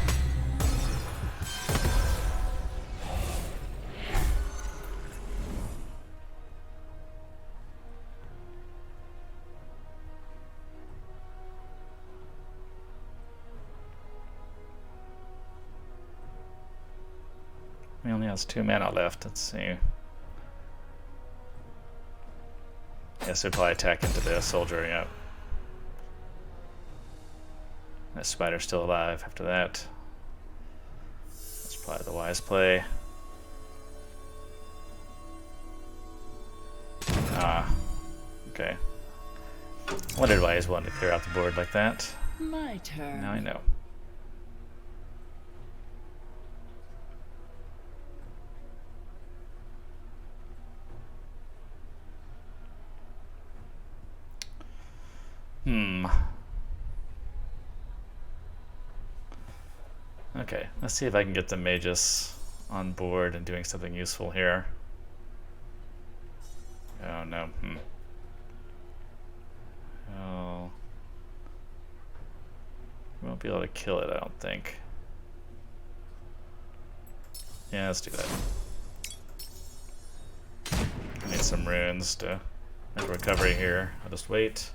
He only has 2 mana left. Let's see. Yes, he'll probably attack into the soldier, yeah. That spider's still alive after that. That's probably the wise play. Ah, okay. Wondered why he's wanting to clear out the board like that. My turn. Now I know. Okay, let's see if I can get the Magus on board and doing something useful here. Oh no. Oh. We won't be able to kill it, I don't think. Yeah, let's do that. I need some runes to make a recovery here. I'll just wait.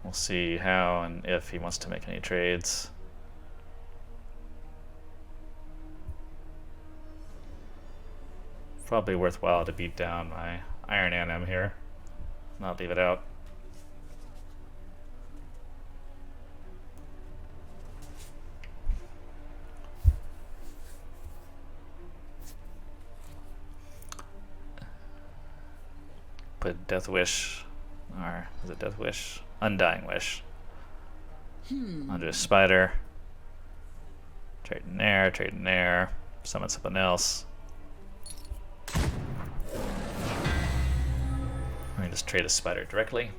We'll see how and if he wants to make any trades. Probably worthwhile to beat down my Iron Anim here. Not leave it out. Put Death Wish, or is it Death Wish? Undying Wish. Onto a spider. Trade in there, summon something else. I can just trade a spider directly.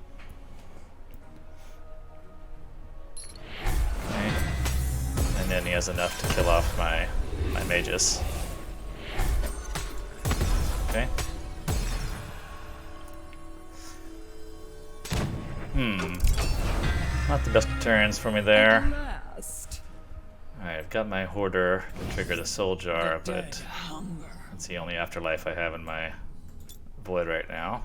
Okay. And then he has enough to kill off my Magus. Okay. Not the best of turns for me there. Last. Alright, I've got my Hoarder to trigger the Soul Jar, The but dead hunger. that's the only afterlife I have in my void right now.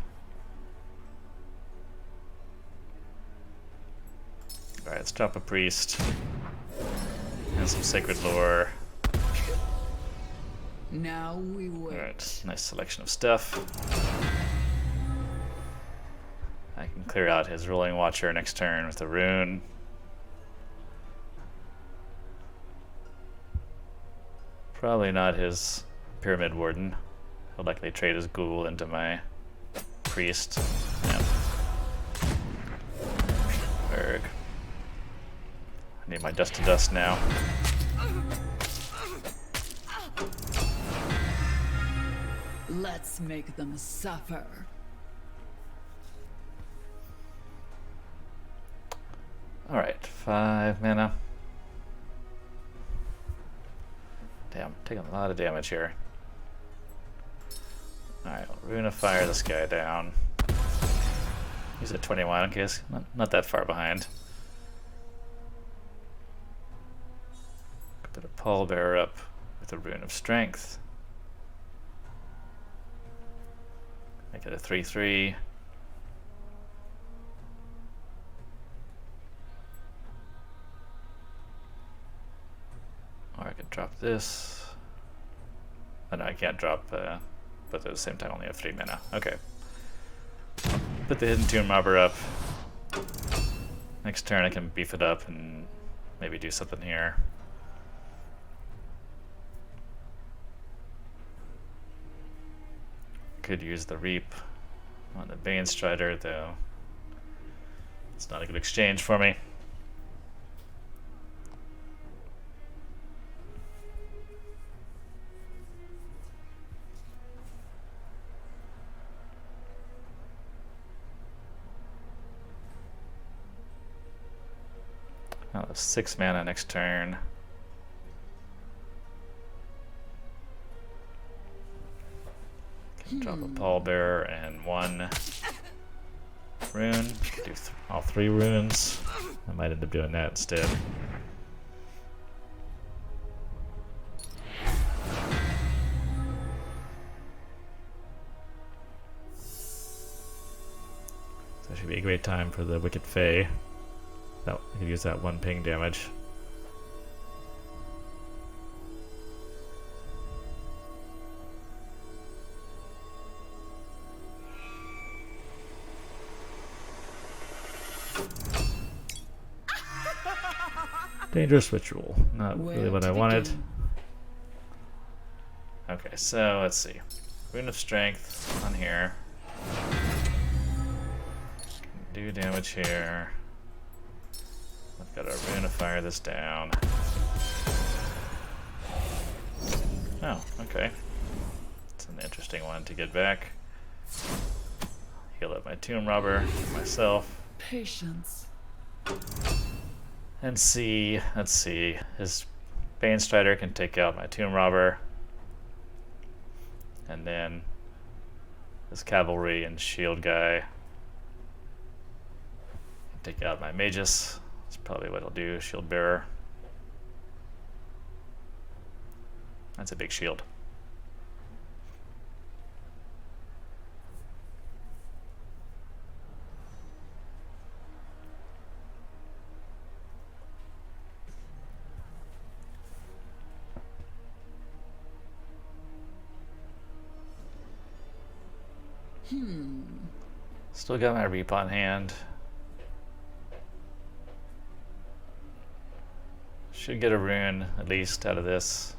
Alright, let's drop a Priest. And some Sacred Lore. Now we wait. Alright, nice selection of stuff. I can clear out his Rolling Watcher next turn with a rune. Probably not his Pyramid Warden. He'll likely trade his Ghoul into my Priest. Yep. Berg. I need my Dust to Dust now. Let's make them suffer. Alright, 5 mana. Damn, taking a lot of damage here. Alright, Rune of Fire this guy down. He's at 21 in case, not that far behind. Put a Pallbearer up with a Rune of Strength. Make it a 3/3. drop this. Oh, no, I can't drop both at the same time. I only have 3 mana. Okay. Put the Hidden Tomb Robber up. Next turn I can beef it up and maybe do something here. Could use the Reap on the Bane Strider, though. It's not a good exchange for me. I'll have 6 mana next turn. Can drop a Pallbearer and 1 rune. Do all 3 runes. I might end up doing that instead. So it should be a great time for the Wicked Fae. No, I could use that 1 ping damage. Dangerous Ritual. Not really what I wanted. Okay, so let's see. Rune of Strength on here. Do damage here. I've got a Rune to fire this down. Oh, okay. It's an interesting one to get back. Heal up my Tomb Robber, myself. Patience. And see, let's see. His Bane Strider can take out my Tomb Robber. And then this Cavalry and Shield guy can take out my Magus. That's probably what I'll do, Shield Bearer. That's a big shield. Still got my Reap on hand. Should get a rune at least out of this.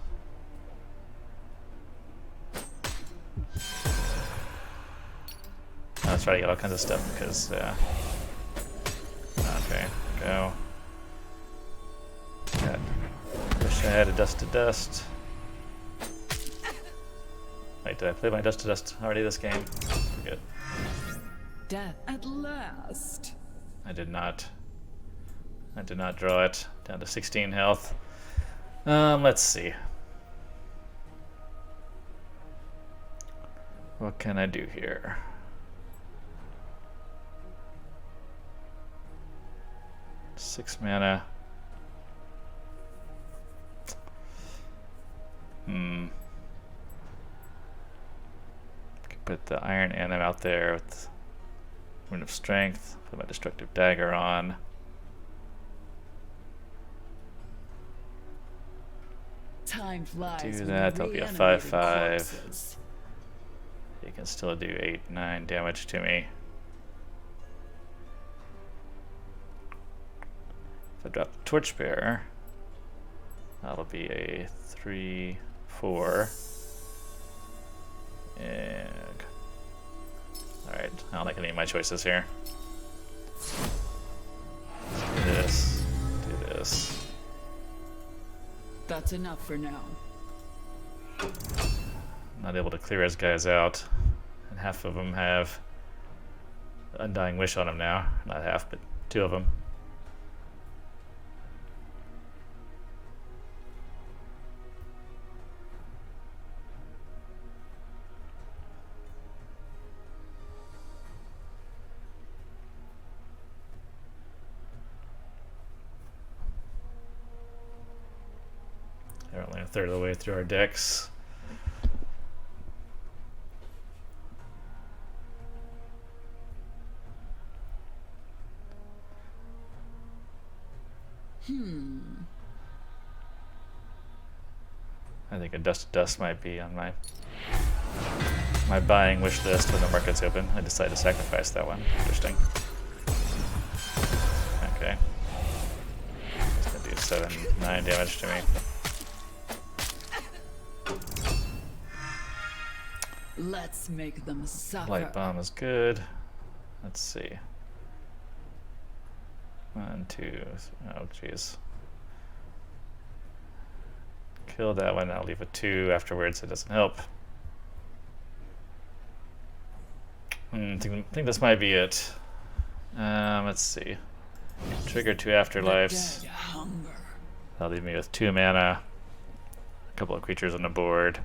I'll try to get all kinds of stuff because okay, go. God. Wish I had a Dust to Dust. Wait, did I play my Dust to Dust already this game? Forget. Death at last. I did not. I did not draw it. Down to 16 health. Let's see. What can I do here? Six mana. Could put the Iron Anim out there with Rune of Strength. Put my Destructive Dagger on. Time flies. Do when that. you're That'll be a reanimating 5/5. corpses. You can still do 8-9 damage to me. If I drop the Torchbearer, that'll be a 3/4. And alright, I don't like any of my choices here. Do this. Do this. That's enough for now. Not able to clear his guys out. And half of them have Undying Wish on them now. Not half, but 2 of them. They're only a third of the way through our decks. I think a Dust to Dust might be on my buying wish list when the market's open. I decided to sacrifice that one. Interesting. Okay. It's gonna do 7-9 damage to me. Let's make them suffer. Light bomb is good. Let's see. 1, 2. Oh, jeez. Kill that one. I'll leave a 2 afterwards. It doesn't help. I think this might be it. Let's see. Trigger 2 afterlives. That'll leave me with 2 mana. A couple of creatures on the board.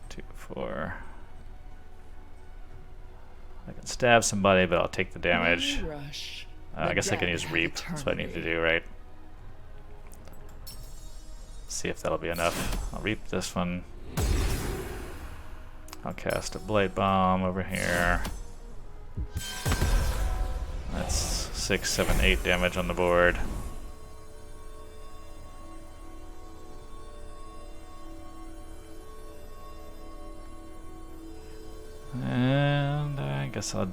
2, 4. I can stab somebody, but I'll take the damage. I guess I can use Reap. That's what I need to do, right? See if that'll be enough. I'll Reap this one. I'll cast a Blight Bomb over here. That's 6, 7, 8 damage on the board. And I guess I'll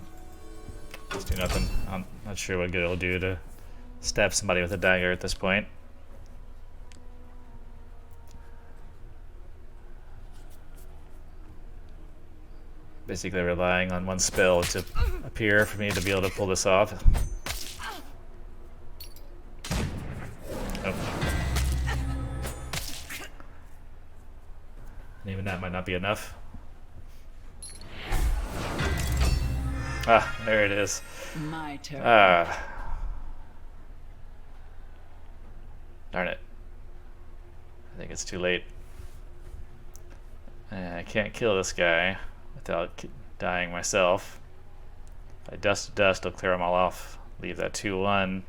just do nothing. I'm not sure what good it'll do to stab somebody with a dagger at this point. Basically relying on one spell to appear for me to be able to pull this off. Oh. And even that might not be enough. Ah, there it is. My turn. Ah. Darn it. I think it's too late. I can't kill this guy without dying myself. If I Dust to Dust, I'll clear them all off. Leave that 2-1.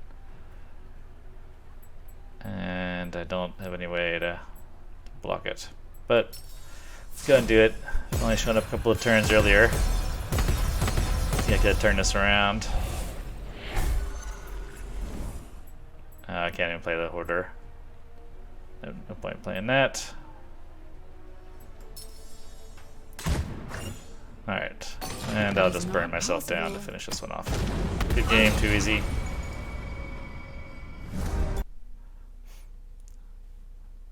And I don't have any way to block it. But let's go and do it. I've only shown up a couple of turns earlier. I could turn this around. I can't even play the Hoarder. No point playing that. Alright, and I'll just burn myself down to finish this one off. Good game, too easy.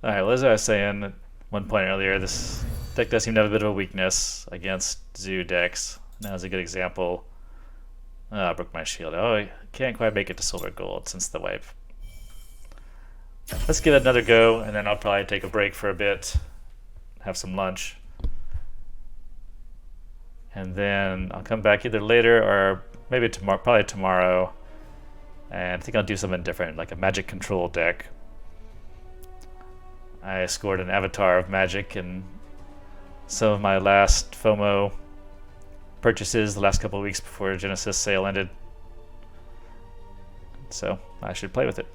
Alright, well, as I was saying at one point earlier, this deck does seem to have a bit of a weakness against Zoo decks. That was a good example. I broke my shield. Oh, I can't quite make it to silver gold since the wipe. Let's give it another go, and then I'll probably take a break for a bit, have some lunch. And then I'll come back either later or maybe tomorrow, probably tomorrow. And I think I'll do something different, like a magic control deck. I scored an avatar of magic in some of my last FOMO purchases the last couple of weeks before Genesis sale ended. So I should play with it.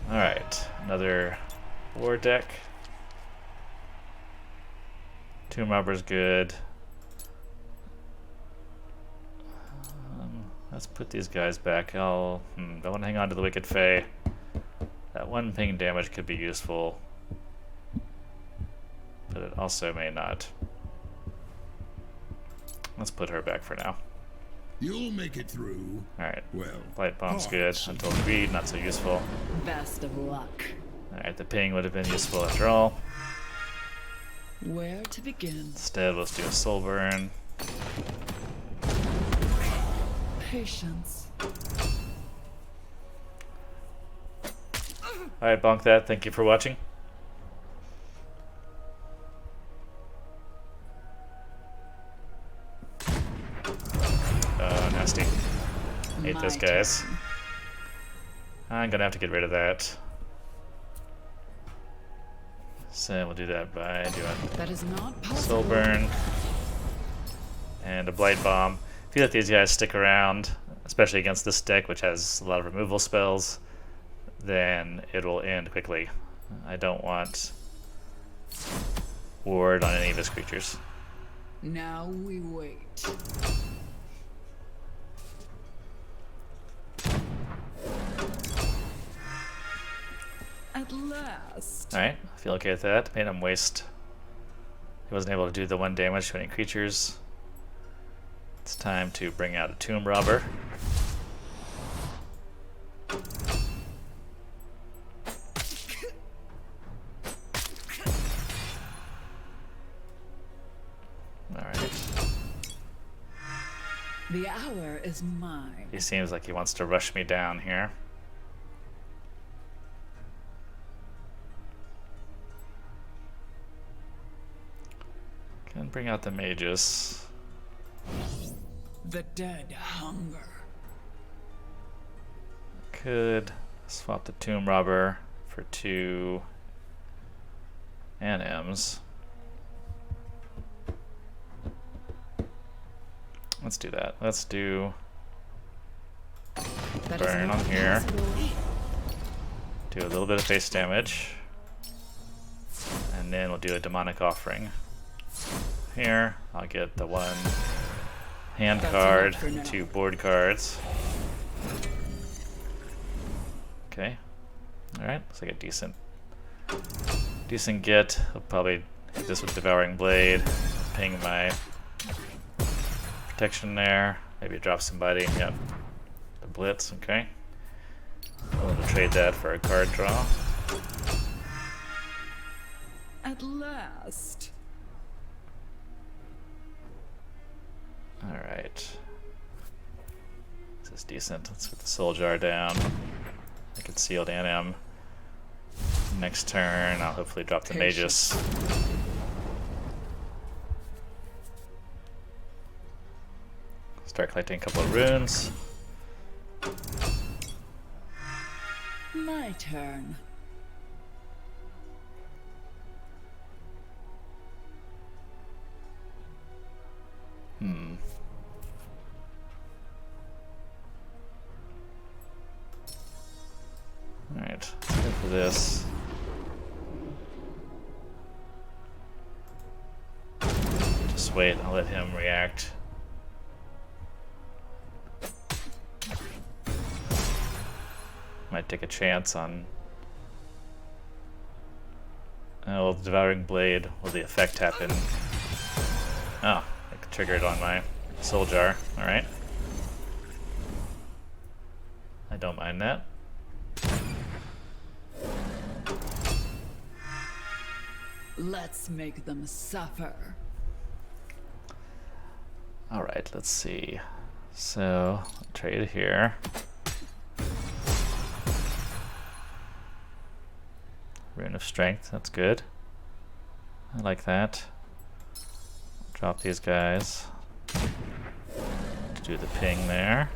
Alright, another war deck. Tomb Robber's good. Let's put these guys back. I want to hang on to the Wicked Fae. That 1 ping damage could be useful, but it also may not. Let's put her back for now. You'll make it through. Alright. Well, Light Bomb's good. Until Greed, not so useful. Best of luck. Alright, the ping would have been useful after all. Where to begin? Instead, let's do a Soul Burn. Patience. Alright, bonk that. Thank you for watching. Oh, nasty. Hate those guys. Turn. I'm gonna have to get rid of that. So we'll do that by doing That is not Soul possible. Burn and a Blight Bomb. I feel like these guys stick around, especially against this deck, which has a lot of removal spells, then it will end quickly. I don't want ward on any of his creatures. Now we wait. At last. Alright, I feel okay with that. Made him waste. He wasn't able to do the 1 damage to any creatures. It's time to bring out a Tomb Robber. Alright. The hour is mine. He seems like he wants to rush me down here. Can bring out the mages. The dead hunger. Could swap the Tomb Robber for 2 ANMs. Let's do that. Let's do That is burn not on here. possible. Do a little bit of face damage. And then we'll do a demonic offering. Here, I'll get the 1 hand That's card, enough for now. 2 board cards. Okay. Alright, looks like a decent get. I'll probably hit this with Devouring Blade, ping my protection there. Maybe drop somebody. Yep. The Blitz, okay. I'm going to trade that for a card draw. At last. Alright. This is decent. Let's put the Soul Jar down. I can Sealed NM. Next turn, I'll hopefully drop the Magus. Start collecting a couple of runes. My turn. Alright, let's go for this. Just wait, I'll let him react. Might take a chance on... Oh, Devouring Blade. Will the effect happen? Oh, it triggered on my Soul Jar. Alright. I don't mind that. Let's make them suffer. Alright, let's see. So, trade here. Rune of Strength, that's good. I like that. Drop these guys. To do the ping there.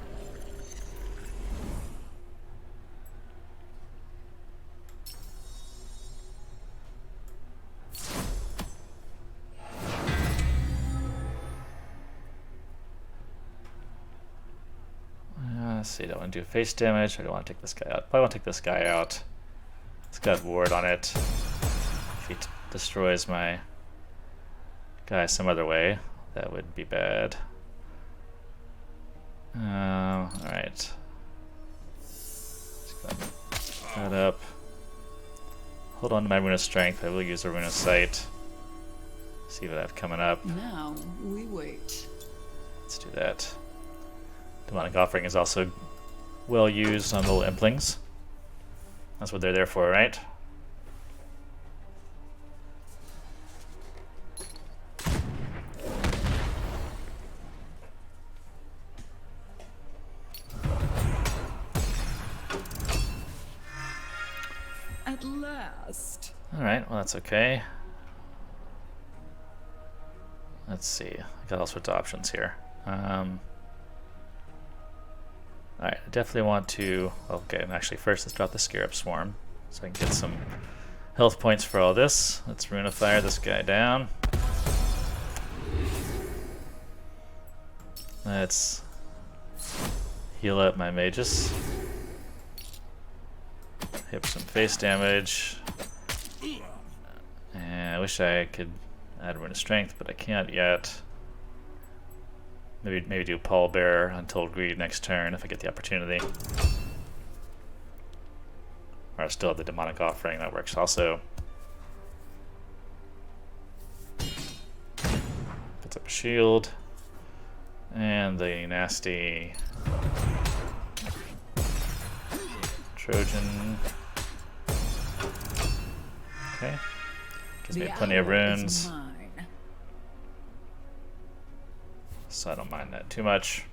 Let's see, do I want to do face damage or do I want to take this guy out? Probably want to take this guy out. It's got ward on it. If he destroys my guy some other way, that would be bad. Alright. That up. Hold on to my Rune of Strength. I will use a Rune of Sight. See what I have coming up. Now we wait. Let's do that. Demonic Offering is also well used on little Implings. That's what they're there for, right? At last. Alright, well that's okay. Let's see. I got all sorts of options here. Alright, I definitely want to... Okay, and actually first let's drop the Scarab Swarm so I can get some health points for all this. Let's Rune of Fire this guy down. Let's heal up my Magus. Hit some face damage. And I wish I could add Rune of Strength, but I can't yet. Maybe do Pallbearer until Greed next turn if I get the opportunity. Or I still have the demonic offering that works also. Puts up a shield. And the nasty Trojan. Okay. Gives me plenty of runes. So I don't mind that too much.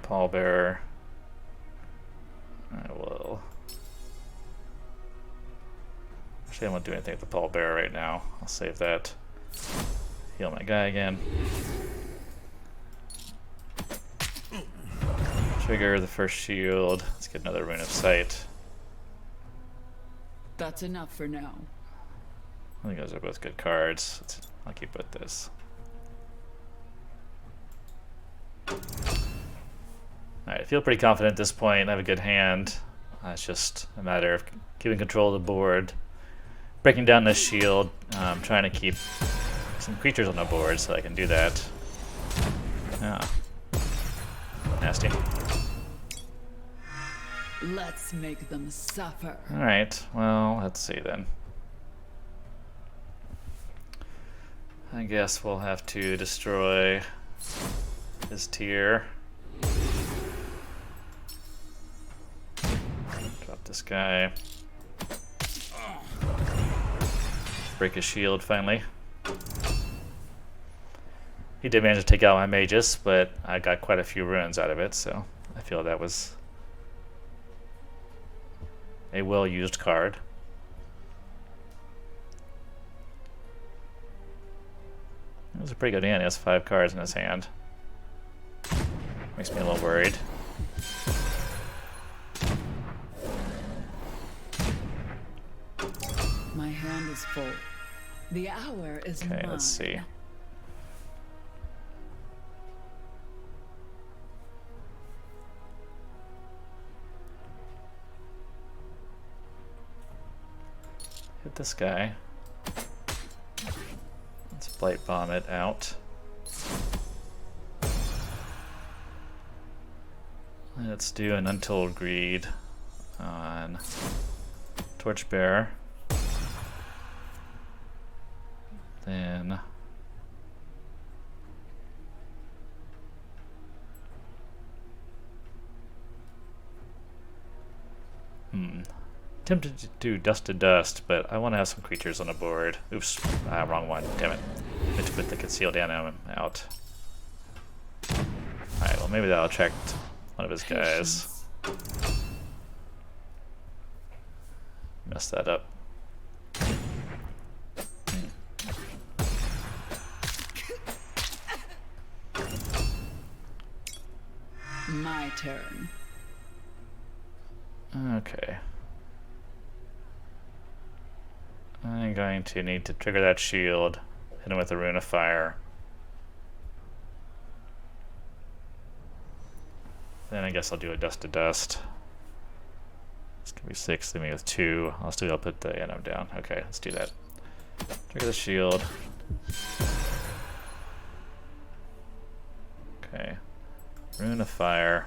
Pallbearer. I will. Actually, I won't do anything with the pallbearer right now. I'll save that. Heal my guy again. Trigger the first shield. Let's get another rune of sight. That's enough for now. I think those are both good cards. I'll keep with this. Alright, I feel pretty confident at this point. I have a good hand. It's just a matter of keeping control of the board. Breaking down this shield. Trying to keep some creatures on the board so I can do that. Yeah. Nasty. Let's make them suffer. Alright, well, let's see then. I guess we'll have to destroy his tier. Drop this guy. Break his shield finally. He did manage to take out my magus, but I got quite a few runes out of it, so I feel that was a well-used card. It was a pretty good hand. He has 5 cards in his hand. Makes me a little worried. My hand is full. The hour is mine. Okay, let's see. Hit this guy. Let's Blight Bomb it out. Let's do an Untold Greed on Torchbearer. Then tempted to do Dust to Dust, but I want to have some creatures on the board. Oops, wrong one. Damn it. I meant to put the Concealed Animum out. Alright, well maybe that'll attract one of his guys. Messed that up. My turn. Okay. I'm going to need to trigger that shield, hit him with a Rune of Fire. Then I guess I'll do a Dust to Dust. It's gonna be 6, leave me with 2. I'll put the NM down. Okay, let's do that. Trigger the shield. Okay. Rune of Fire.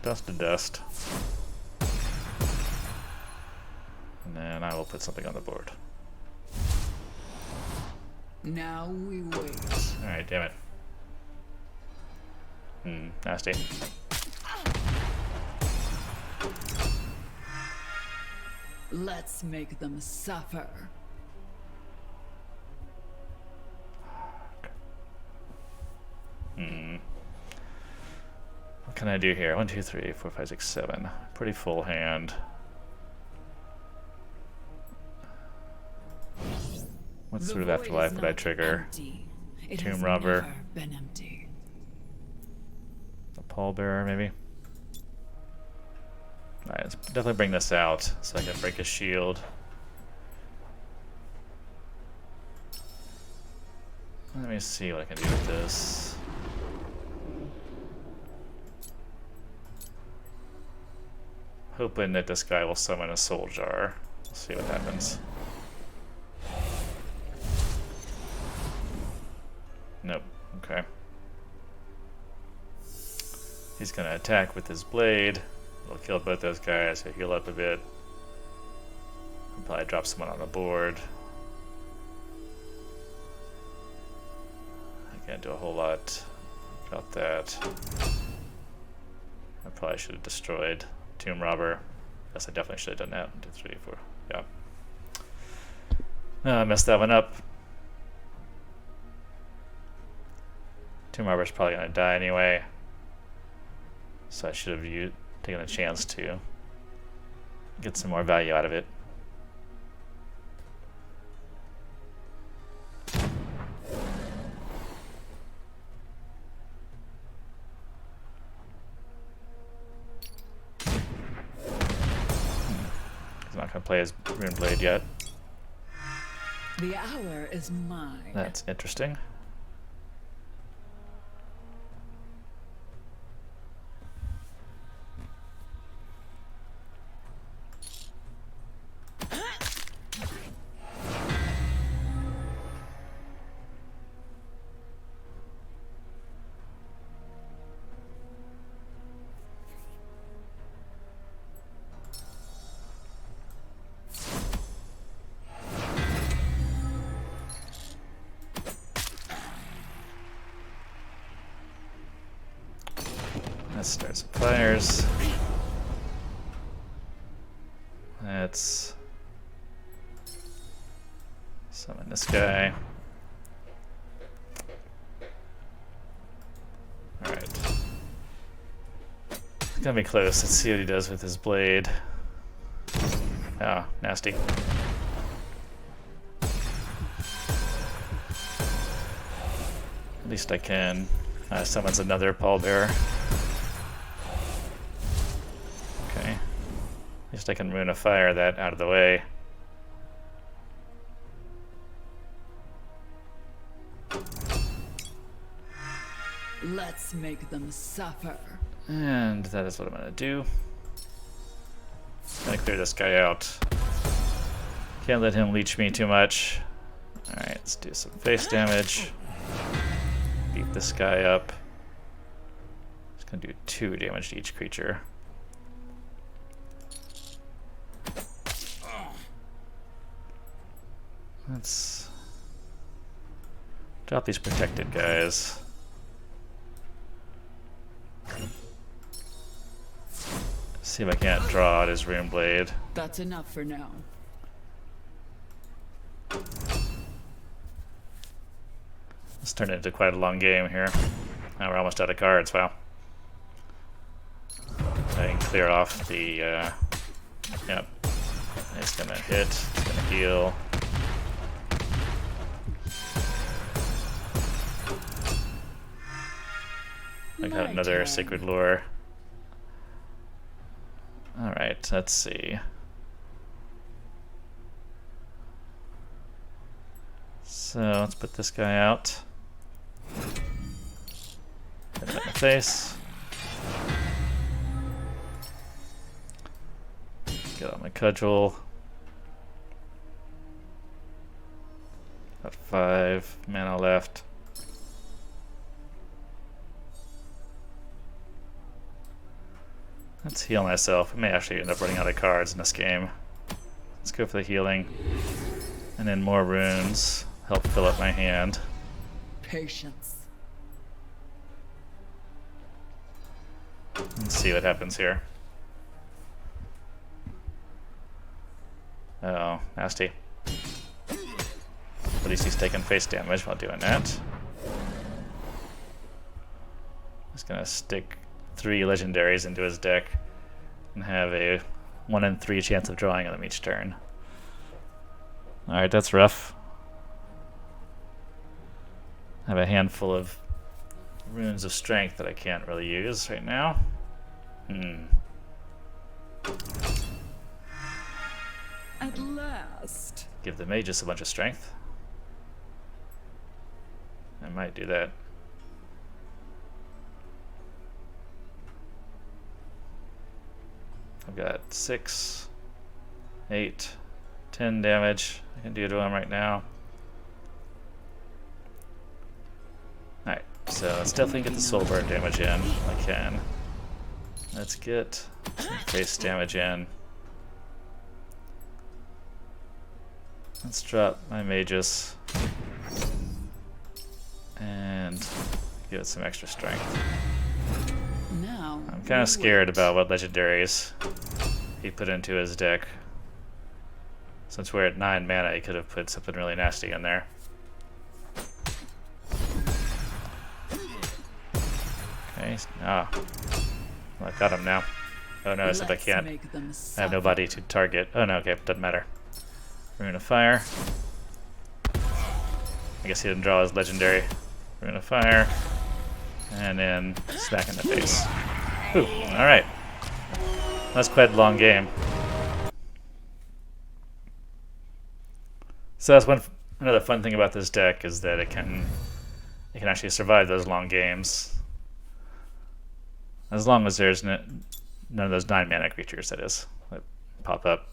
Dust to Dust. And then I will put something on the board. Now we wait. Alright, damn it. Nasty. Let's make them suffer. What can I do here? 1, 2, 3, 4, 5, 6, 7. Pretty full hand. What sort of afterlife would I trigger? Tomb Robber. Been empty. A Pallbearer, maybe? Alright, let's definitely bring this out so I can break his shield. Let me see what I can do with this. Hoping that this guy will summon a Soul Jar. We'll see what happens. Nope. Okay. He's gonna attack with his blade. It'll kill both those guys. He'll heal up a bit. He'll probably drop someone on the board. I can't do a whole lot about that. I probably should have destroyed Tomb Robber. Yes, I definitely should have done that. 1, 2, 3, 4. Yeah. No, I messed that one up. Tomb Robber's probably gonna die anyway. So I should have taken a chance to get some more value out of it. He's not going to play his Rune Blade yet. The hour is mine. That's interesting. Let's start some fires. Let's summon this guy. Alright. It's gonna be close. Let's see what he does with his blade. Oh, nasty. At least I can. Summons another pallbearer. Okay. At least I can Rune of Fire that out of the way. Let's make them suffer. And that is what I'm gonna do. I'm gonna clear this guy out. Can't let him leech me too much. Alright, let's do some face damage. Beat this guy up. It's gonna do 2 damage to each creature. Let's drop these protected guys. See if I can't draw out his Rune Blade. That's enough for now. This turned into quite a long game here. Now we're almost out of cards. Wow. I can clear off the. Yep. It's gonna hit. It's gonna heal. I got another Sacred Lure. Alright, let's see. So let's put this guy out. Hit him in the face. Get on my cudgel. Got 5 mana left. Let's heal myself. I may actually end up running out of cards in this game. Let's go for the healing. And then more runes. Help fill up my hand. Patience. Let's see what happens here. Oh, nasty. At least he's taking face damage while doing that. Just gonna stick 3 legendaries into his deck and have a 1 in 3 chance of drawing them each turn. Alright, that's rough. I have a handful of runes of strength that I can't really use right now. At last. Give the mages a bunch of strength. I might do that. I've got 6, 8, 10 damage I can do to him right now. So let's definitely get the soul burn damage in if I can. Let's get some face damage in. Let's drop my mages and give it some extra strength. Now, I'm kind of scared about what legendaries he put into his deck. Since we're at 9 mana, he could have put something really nasty in there. Okay, ah. Well, I've got him now. Oh no, except I can't. I have nobody to target. Oh no, okay, doesn't matter. Rune of Fire. I guess he didn't draw his legendary. Rune of Fire. And then smack in the face. Ooh, alright. That's quite a long game. So that's another fun thing about this deck is that it can actually survive those long games. As long as there's none of those 9 mana creatures, that is, that pop up.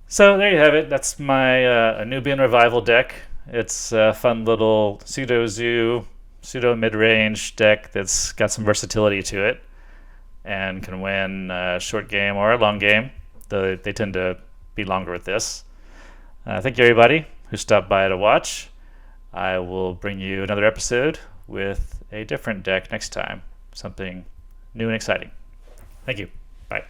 So there you have it. That's my Anubian Revival deck. It's a fun little pseudo-zoo, pseudo-mid-range deck that's got some versatility to it and can win a short game or a long game, though they tend to be longer with this. Thank you, everybody who stopped by to watch. I will bring you another episode with a different deck next time, something new and exciting. Thank you. Bye.